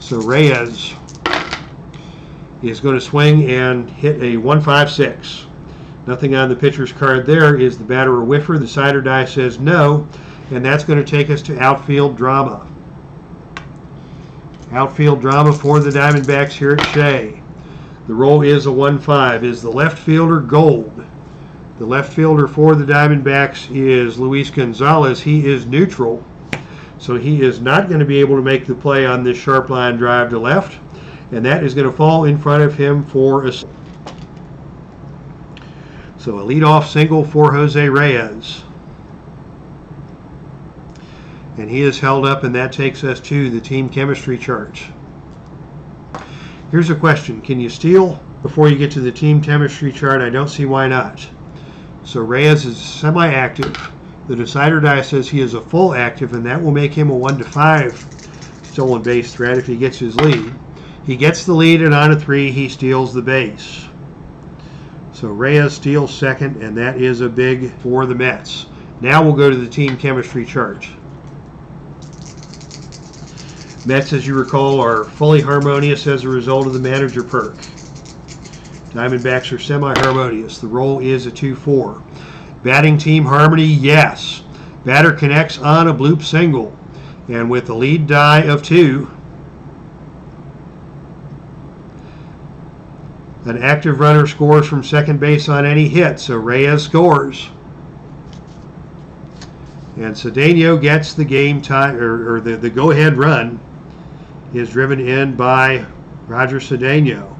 So Reyes is going to swing and hit a 1-5-6. Nothing on the pitcher's card there. Is the batter a whiffer? The decider die says no, and that's going to take us to outfield drama. Outfield drama for the Diamondbacks here at Shea. The roll is a 1-5. Is the left fielder Gold? The left fielder for the Diamondbacks is Luis Gonzalez. He is neutral, so he is not going to be able to make the play on this sharp line drive to left, and that is going to fall in front of him for a... So a leadoff single for Jose Reyes. And he is held up, and that takes us to the team chemistry chart. Here's a question. Can you steal before you get to the team chemistry chart? I don't see why not. So Reyes is semi-active. The decider die says he is a full active, and that will make him a 1-5 stolen base threat if he gets his lead. He gets the lead, and on a 3, he steals the base. So Reyes steals second, and that is a big for the Mets. Now we'll go to the team chemistry chart. Mets, as you recall, are fully harmonious as a result of the manager perk. Diamondbacks are semi-harmonious. The roll is a 2-4. Batting team harmony, yes. Batter connects on a bloop single. And with the lead die of 2, an active runner scores from second base on any hit, so Reyes scores. And Cedeno gets the game time, or the go-ahead run is driven in by Roger Cedeno.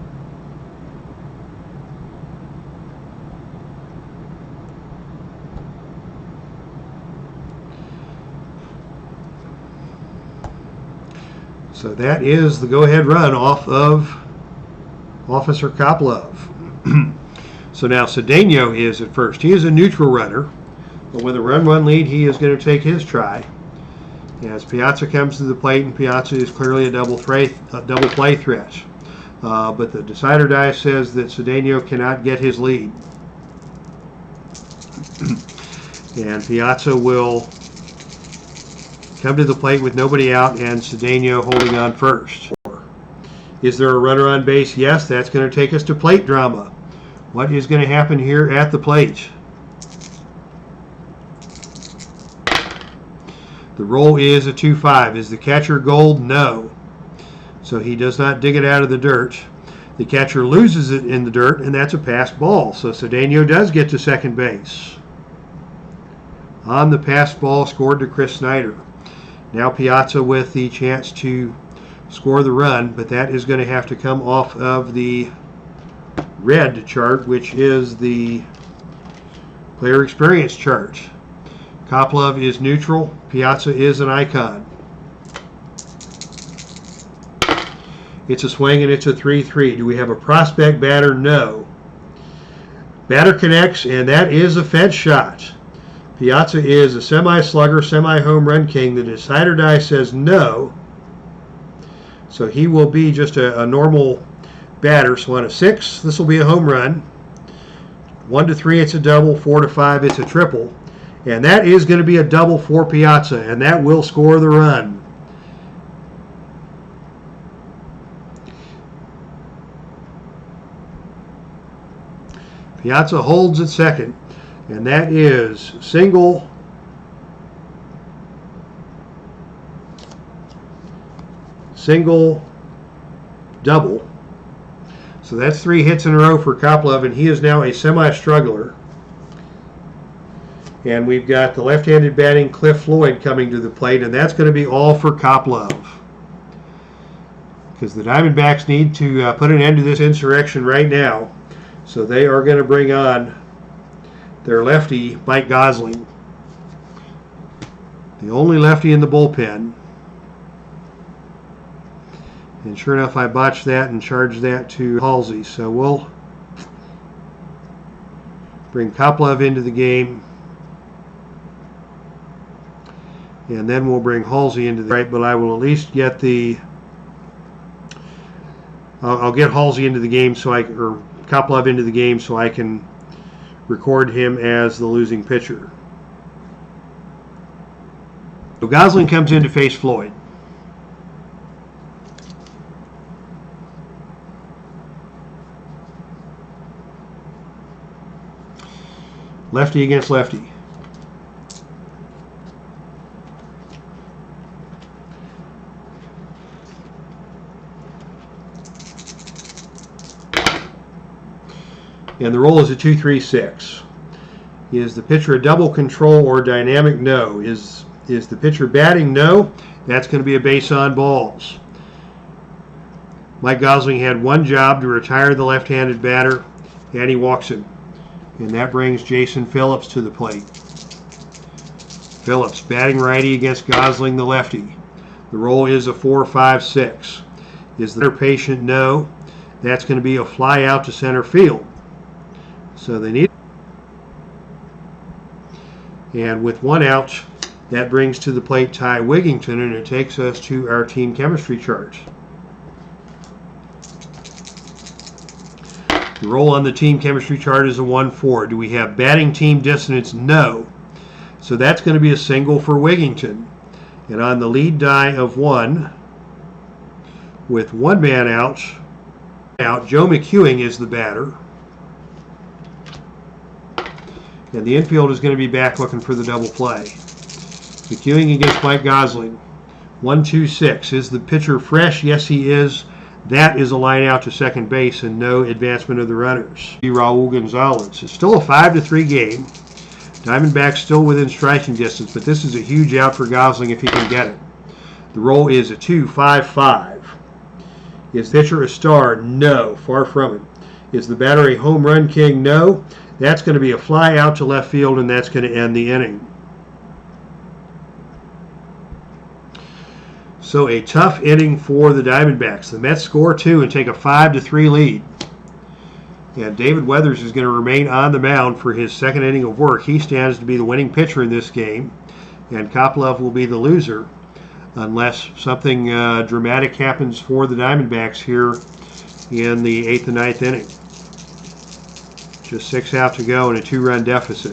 So that is the go-ahead run off of Officer Koplov. So now Cedeno is at first. He is a neutral runner, but with a run lead, he is going to take his try. As Piazza comes to the plate, and Piazza is clearly a double play threat. But the decider die says that Cedeno cannot get his lead. And Piazza will come to the plate with nobody out and Cedeno holding on first. Is there a runner on base? Yes, that's going to take us to plate drama. What is going to happen here at the plate? The roll is a 2-5. Is the catcher gold? No. So he does not dig it out of the dirt. The catcher loses it in the dirt, and that's a passed ball. So Cedeno does get to second base. On the passed ball, scored to Chris Snyder. Now Piazza with the chance to score the run, but that is going to have to come off of the red chart, which is the player experience chart. Koplov is neutral. Piazza is an icon. It's a swing and it's a 3-3. Do we have a prospect batter? No. Batter connects, and that is a fence shot. Piazza is a semi-slugger, semi-home run king. The decider die says no. So he will be just a normal batter. So on a 6, this will be a home run. 1 to 3, it's a double. 4 to 5, it's a triple. And that is going to be a double for Piazza, and that will score the run. Piazza holds at second, and that is single, double. So that's 3 hits in a row for Koplov, and he is now a semi-struggler. And we've got the left-handed batting Cliff Floyd coming to the plate, and that's going to be all for Koplov. Because the Diamondbacks need to put an end to this insurrection right now. So they are going to bring on their lefty, Mike Gosling. The only lefty in the bullpen. And sure enough, I botched that and charged that to Halsey. So we'll bring Koplov into the game. And then we'll bring Halsey into the right, but I will at least get I'll get Halsey into the game or Koplov into the game so I can record him as the losing pitcher. So Gosling comes in to face Floyd. Lefty against lefty. And the roll is a 2-3-6. Is the pitcher a double control or dynamic? No. Is the pitcher batting? No. That's going to be a base on balls. Mike Gosling had one job, to retire the left-handed batter, and he walks him. And that brings Jason Phillips to the plate. Phillips batting righty against Gosling, the lefty. The roll is a 4-5-6. Is the patient? No. That's going to be a fly out to center field. So they need, and with 1 out, that brings to the plate Ty Wigington, and it takes us to our team chemistry chart. The roll on the team chemistry chart is a 1-4. Do we have batting team dissonance? No. So that's going to be a single for Wigington. And on the lead die of 1, with 1 man out, Joe McEwing is the batter. And the infield is going to be back looking for the double play. McEwing against Mike Gosling. 1-2-6. Is the pitcher fresh? Yes, he is. That is a line out to second base and no advancement of the runners. Raul Gonzalez. It's still a 5-3 game. Diamondbacks still within striking distance, but this is a huge out for Gosling if he can get it. The roll is a 2-5-5. Is the pitcher a star? No, far from it. Is the batter a home run king? No. That's going to be a fly out to left field, and that's going to end the inning. So a tough inning for the Diamondbacks. The Mets score 2 and take a 5-3 lead. And David Weathers is going to remain on the mound for his second inning of work. He stands to be the winning pitcher in this game, and Koplov will be the loser unless something dramatic happens for the Diamondbacks here in the 8th and 9th inning. Just 6 out to go and a 2-run deficit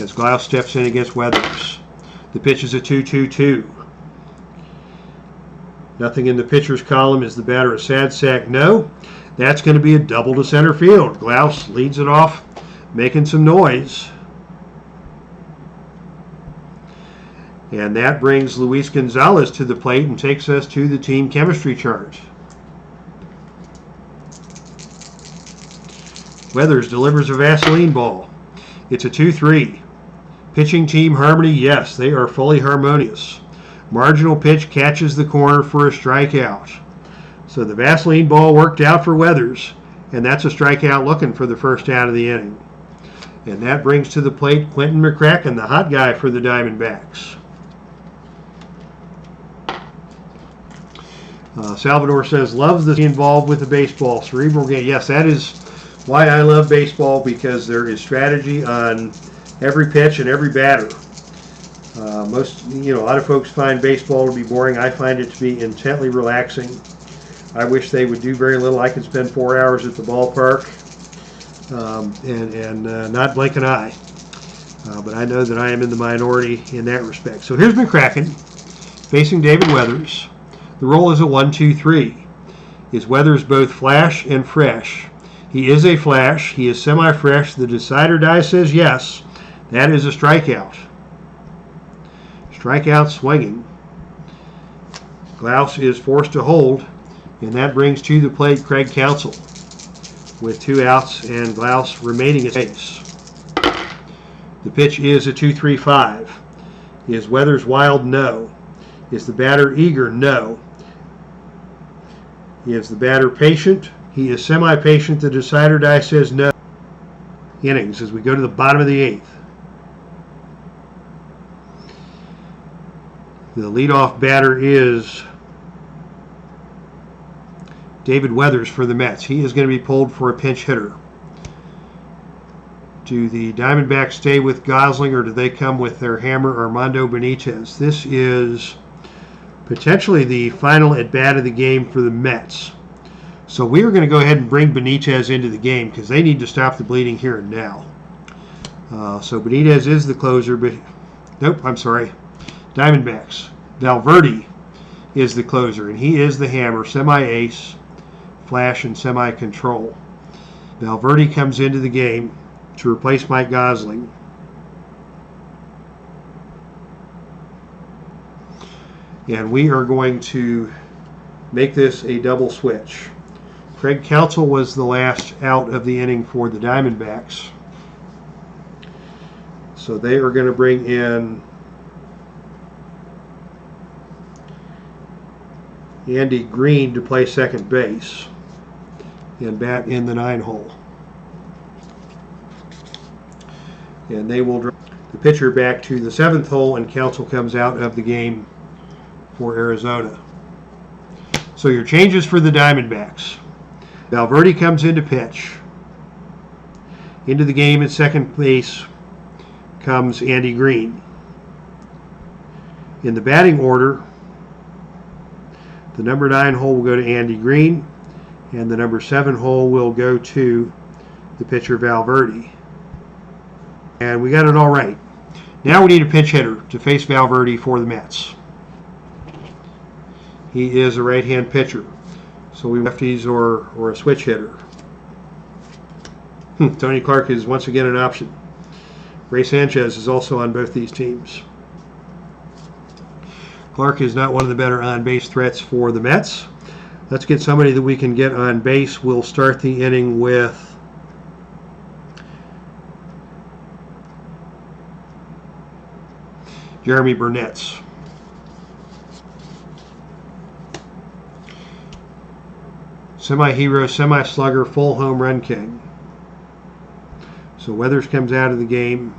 as Glaus steps in against Weathers. The pitch is a 2-2-2. Nothing in the pitcher's column. Is the batter a sad sack? No. That's going to be a double to center field. Glaus leads it off, making some noise. And that brings Luis Gonzalez to the plate and takes us to the team chemistry chart. Weathers delivers a Vaseline ball. It's a 2-3. Pitching team harmony, yes, they are fully harmonious. Marginal pitch catches the corner for a strikeout. So the Vaseline ball worked out for Weathers, and that's a strikeout looking for the first out of the inning. And that brings to the plate Quentin McCracken, the hot guy for the Diamondbacks. Salvador says, loves the involved with the baseball. Cerebral game. Yes, that is why I love baseball, because there is strategy on every pitch and every batter. A lot of folks find baseball to be boring. I find it to be intently relaxing. I wish they would do very little. I could spend 4 hours at the ballpark and not blink an eye. But I know that I am in the minority in that respect. So here's McCracken facing David Weathers. The roll is a 1-2-3. Is Weathers both flash and fresh? He is a flash. He is semi-fresh. The decider die says yes. That is a strikeout. Strikeout swinging. Glaus is forced to hold, and that brings to the plate Craig Counsell with 2 outs and Glaus remaining at base. The pitch is a 2-3-5. Is Weathers wild? No. Is the batter eager? No. Is the batter patient? He is semi-patient. The decider die says no. Innings as we go to the bottom of the 8th. The leadoff batter is David Weathers for the Mets. He is going to be pulled for a pinch hitter. Do the Diamondbacks stay with Gosling, or do they come with their hammer, Armando Benitez? This is potentially the final at-bat of the game for the Mets. So we are going to go ahead and bring Benitez into the game because they need to stop the bleeding here and now. So Benitez is the closer, but nope, I'm sorry. Diamondbacks. Valverde is the closer, and he is the hammer, semi-ace, flash, and semi-control. Valverde comes into the game to replace Mike Gosling. And we are going to make this a double switch. Craig Counsell was the last out of the inning for the Diamondbacks. So they are going to bring in Andy Green to play second base and bat in the 9-hole. And they will drop the pitcher back to the 7th hole, and Counsell comes out of the game for Arizona. So your changes for the Diamondbacks. Valverde comes in to pitch. Into the game at second base comes Andy Green. In the batting order, the number 9 hole will go to Andy Green, and the number 7 hole will go to the pitcher Valverde. And we got it all right. Now we need a pinch hitter to face Valverde for the Mets. He is a right-hand pitcher, so we lefties or a switch hitter. Tony Clark is once again an option. Ray Sanchez is also on both these teams. Clark is not one of the better on-base threats for the Mets. Let's get somebody that we can get on base. We'll start the inning with Jeremy Burnett. Semi-hero, semi-slugger, full home run king. So Weathers comes out of the game.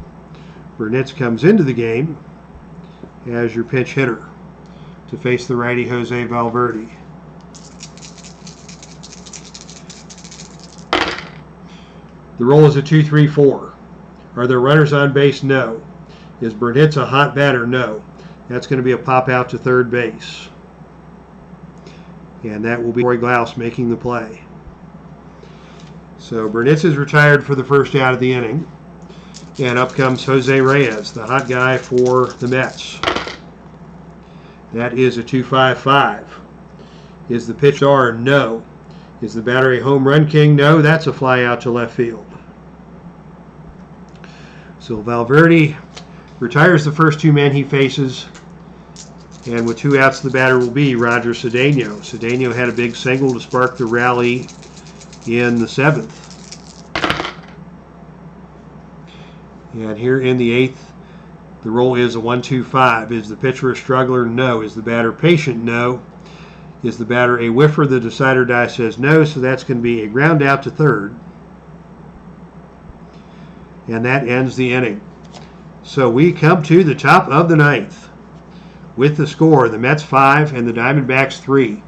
Burnett comes into the game as your pinch hitter to face the righty Jose Valverde. The roll is a 2-3-4. Are there runners on base? No. Is Burnitz a hot batter? No. That's going to be a pop out to third base. And that will be Corey Glaus making the play. So Burnitz is retired for the first out of the inning. And up comes Jose Reyes, the hot guy for the Mets. That is a 2-5-5. Is the pitch star? No. Is the batter a home run king? No. That's a fly out to left field. So Valverde retires the first two men he faces. And with 2 outs, the batter will be Roger Cedeno. Cedeno had a big single to spark the rally in the 7th. And here in the 8th, the roll is a 1-2-5. Is the pitcher a struggler? No. Is the batter patient? No. Is the batter a whiffer? The decider die says no, so that's going to be a ground out to third. And that ends the inning. So we come to the top of the 9th. With the score, the Mets 5 and the Diamondbacks 3.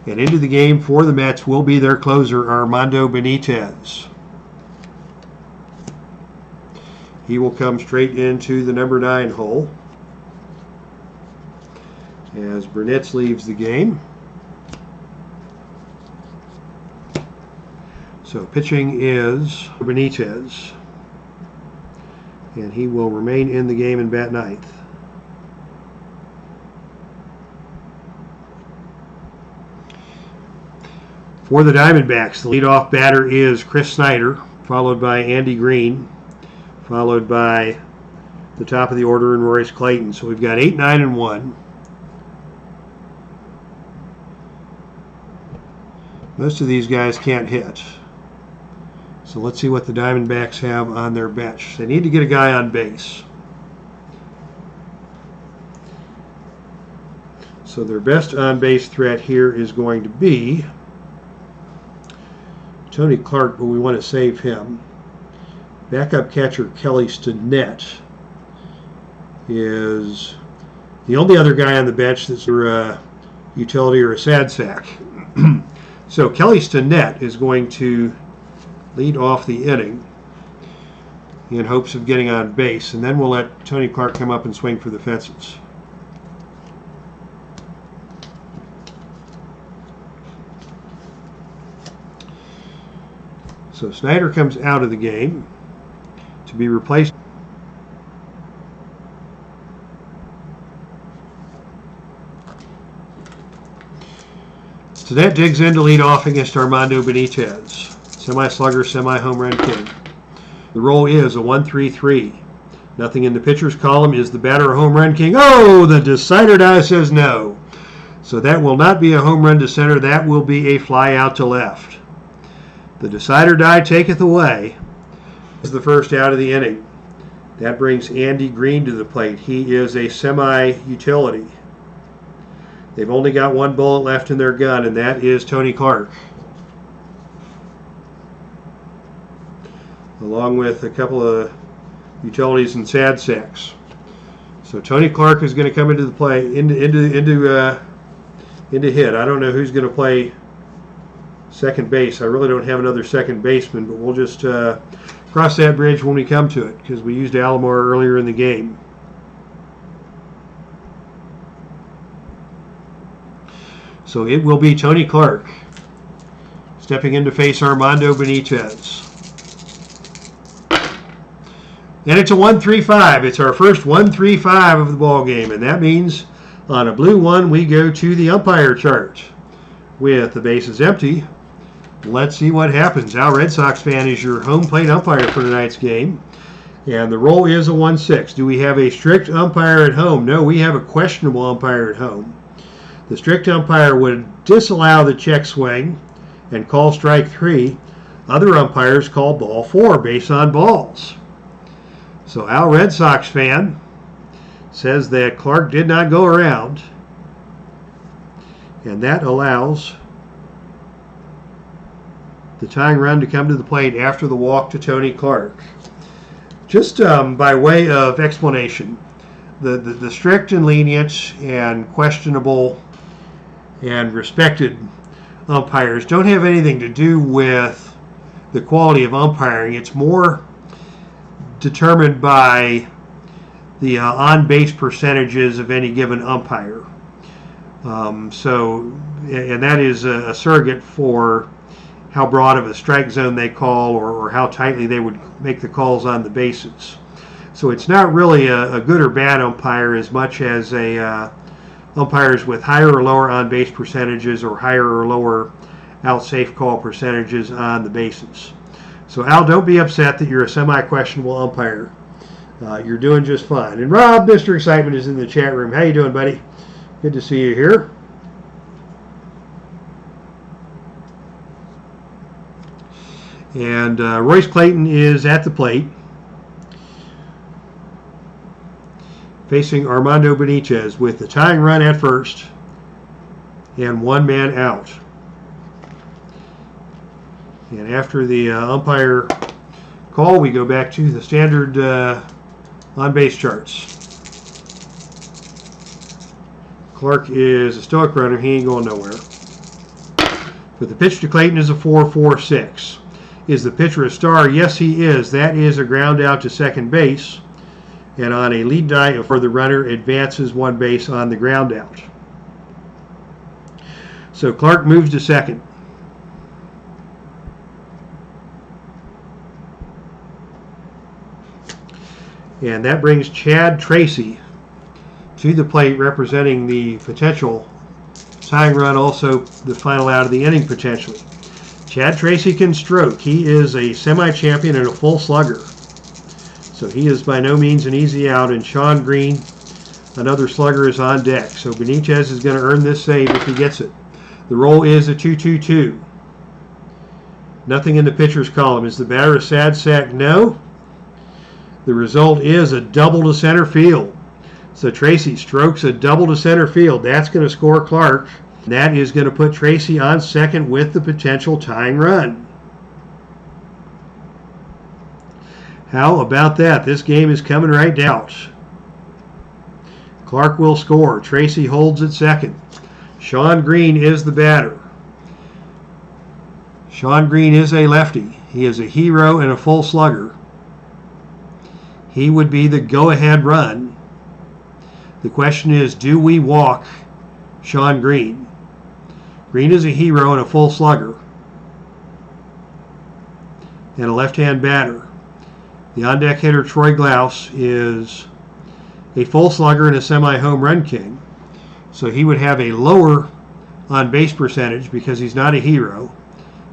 And into the game for the Mets will be their closer, Armando Benitez. He will come straight into the number 9 hole as Burnitz leaves the game. So pitching is Benitez, and he will remain in the game and bat 9th. For the Diamondbacks, the leadoff batter is Chris Snyder, followed by Andy Green, followed by the top of the order and Royce Clayton. So we've got 8, 9, and 1. Most of these guys can't hit. So let's see what the Diamondbacks have on their bench. They need to get a guy on base. So their best on-base threat here is going to be Tony Clark, but we want to save him. Backup catcher Kelly Stinnett is the only other guy on the bench that's a utility or a sad sack. So Kelly Stinnett is going to lead off the inning in hopes of getting on base, and then we'll let Tony Clark come up and swing for the fences. So Snyder comes out of the game to be replaced. Stinnett digs in to lead off against Armando Benitez. Semi-slugger, semi-home run king. The roll is a 1-3-3. Nothing in the pitcher's column. Is the batter a home run king? Oh, the decider die says no. So that will not be a home run to center. That will be a fly out to left. The decider die taketh away. This is the first out of the inning. That brings Andy Green to the plate. He is a semi-utility. They've only got one bullet left in their gun, and that is Tony Clark, along with a couple of utilities and sad sacks. So Tony Clark is going to come into the play, into hit. I don't know who's going to play second base. I really don't have another second baseman, but we'll just cross that bridge when we come to it, because we used Alomar earlier in the game. So it will be Tony Clark stepping in to face Armando Benitez. And it's a 1-3-5. It's our first 1-3-5 of the ball game, and that means on a blue one we go to the umpire chart. With the bases empty, let's see what happens. Al Red Sox fan is your home plate umpire for tonight's game, and the roll is a 1-6. Do we have a strict umpire at home? No, we have a questionable umpire at home. The strict umpire would disallow the check swing and call strike 3. Other umpires call ball 4 based on balls. So Al Red Sox fan says that Clark did not go around, and that allows the tying run to come to the plate after the walk to Tony Clark. Just by way of explanation, the strict and lenient and questionable and respected umpires don't have anything to do with the quality of umpiring. It's more determined by the on-base percentages of any given umpire. And that is a surrogate for how broad of a strike zone they call, or how tightly they would make the calls on the bases. So it's not really a good or bad umpire as much as umpires with higher or lower on-base percentages or higher or lower out-safe call percentages on the bases. So Al, don't be upset that you're a semi-questionable umpire. You're doing just fine. And Rob, Mr. Excitement, is in the chat room. How you doing, buddy? Good to see you here. And Royce Clayton is at the plate, facing Armando Benitez with the tying run at first and one man out. And after the umpire call, we go back to the standard on-base charts. Clark is a stoic runner. He ain't going nowhere. But the pitch to Clayton is a 4.46. Is the pitcher a star? Yes, he is. That is a ground out to second base. And on a lead dive, for the runner advances one base on the ground out. So Clark moves to second. And that brings Chad Tracy to the plate, representing the potential tying run, also the final out of the inning potentially. Chad Tracy can stroke. He is a semi-champion and a full slugger. So he is by no means an easy out. And Sean Green, another slugger, is on deck. So Benitez is going to earn this save if he gets it. The roll is a 2-2-2. Nothing in the pitcher's column. Is the batter a sad sack? No. The result is a double to center field. So Tracy strokes a double to center field. That's going to score Clark. That is going to put Tracy on second with the potential tying run. How about that? This game is coming right down. Clark will score. Tracy holds at second. Sean Green is the batter. Sean Green is a lefty. He is a hero and a full slugger. He would be the go-ahead run. The question is, do we walk Sean Green? Green is a hero and a full slugger and a left-hand batter. The on-deck hitter, Troy Glaus, is a full slugger and a semi-home run king. So he would have a lower on-base percentage because he's not a hero,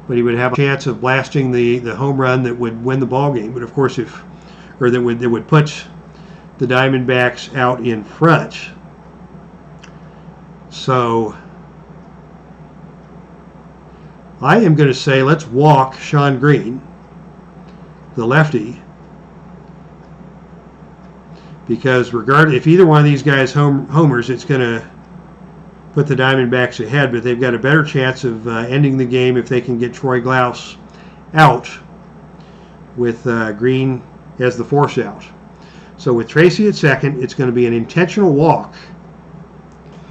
but he would have a chance of blasting the home run that would win the ball game. But of course, that would put the Diamondbacks out in front. So I am going to say let's walk Sean Green, the lefty, because regardless, if either one of these guys homers, it's going to put the Diamondbacks ahead, but they've got a better chance of ending the game if they can get Troy Glaus out with Green as the force out. So with Tracy at second, it's going to be an intentional walk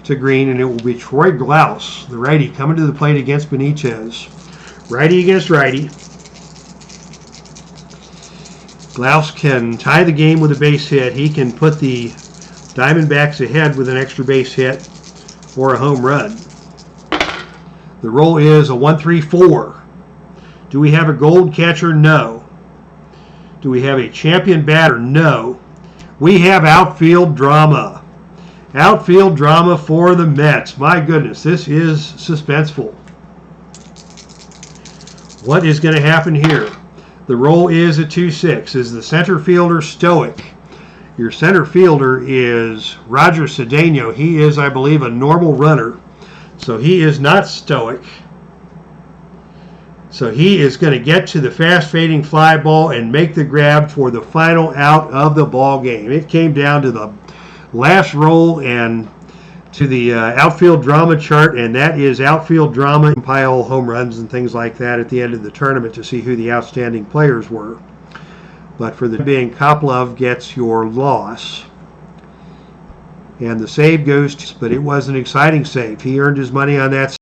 to Green, and it will be Troy Glaus, the righty, coming to the plate against Benitez. Righty against righty. Glaus can tie the game with a base hit. He can put the Diamondbacks ahead with an extra base hit or a home run. The roll is a 1-3-4. Do we have a gold catcher? No. Do we have a champion batter? No. We have outfield drama. Outfield drama for the Mets. My goodness, this is suspenseful. What is going to happen here? The roll is a 2-6. Is the center fielder stoic? Your center fielder is Roger Cedeno. He is, I believe, a normal runner. So he is not stoic. So he is going to get to the fast-fading fly ball and make the grab for the final out of the ball game. It came down to the last roll and to the outfield drama chart, and that is outfield drama, compile home runs and things like that at the end of the tournament to see who the outstanding players were. But for the time being, Koplov gets your loss. And the save goes to, but it was an exciting save. He earned his money on that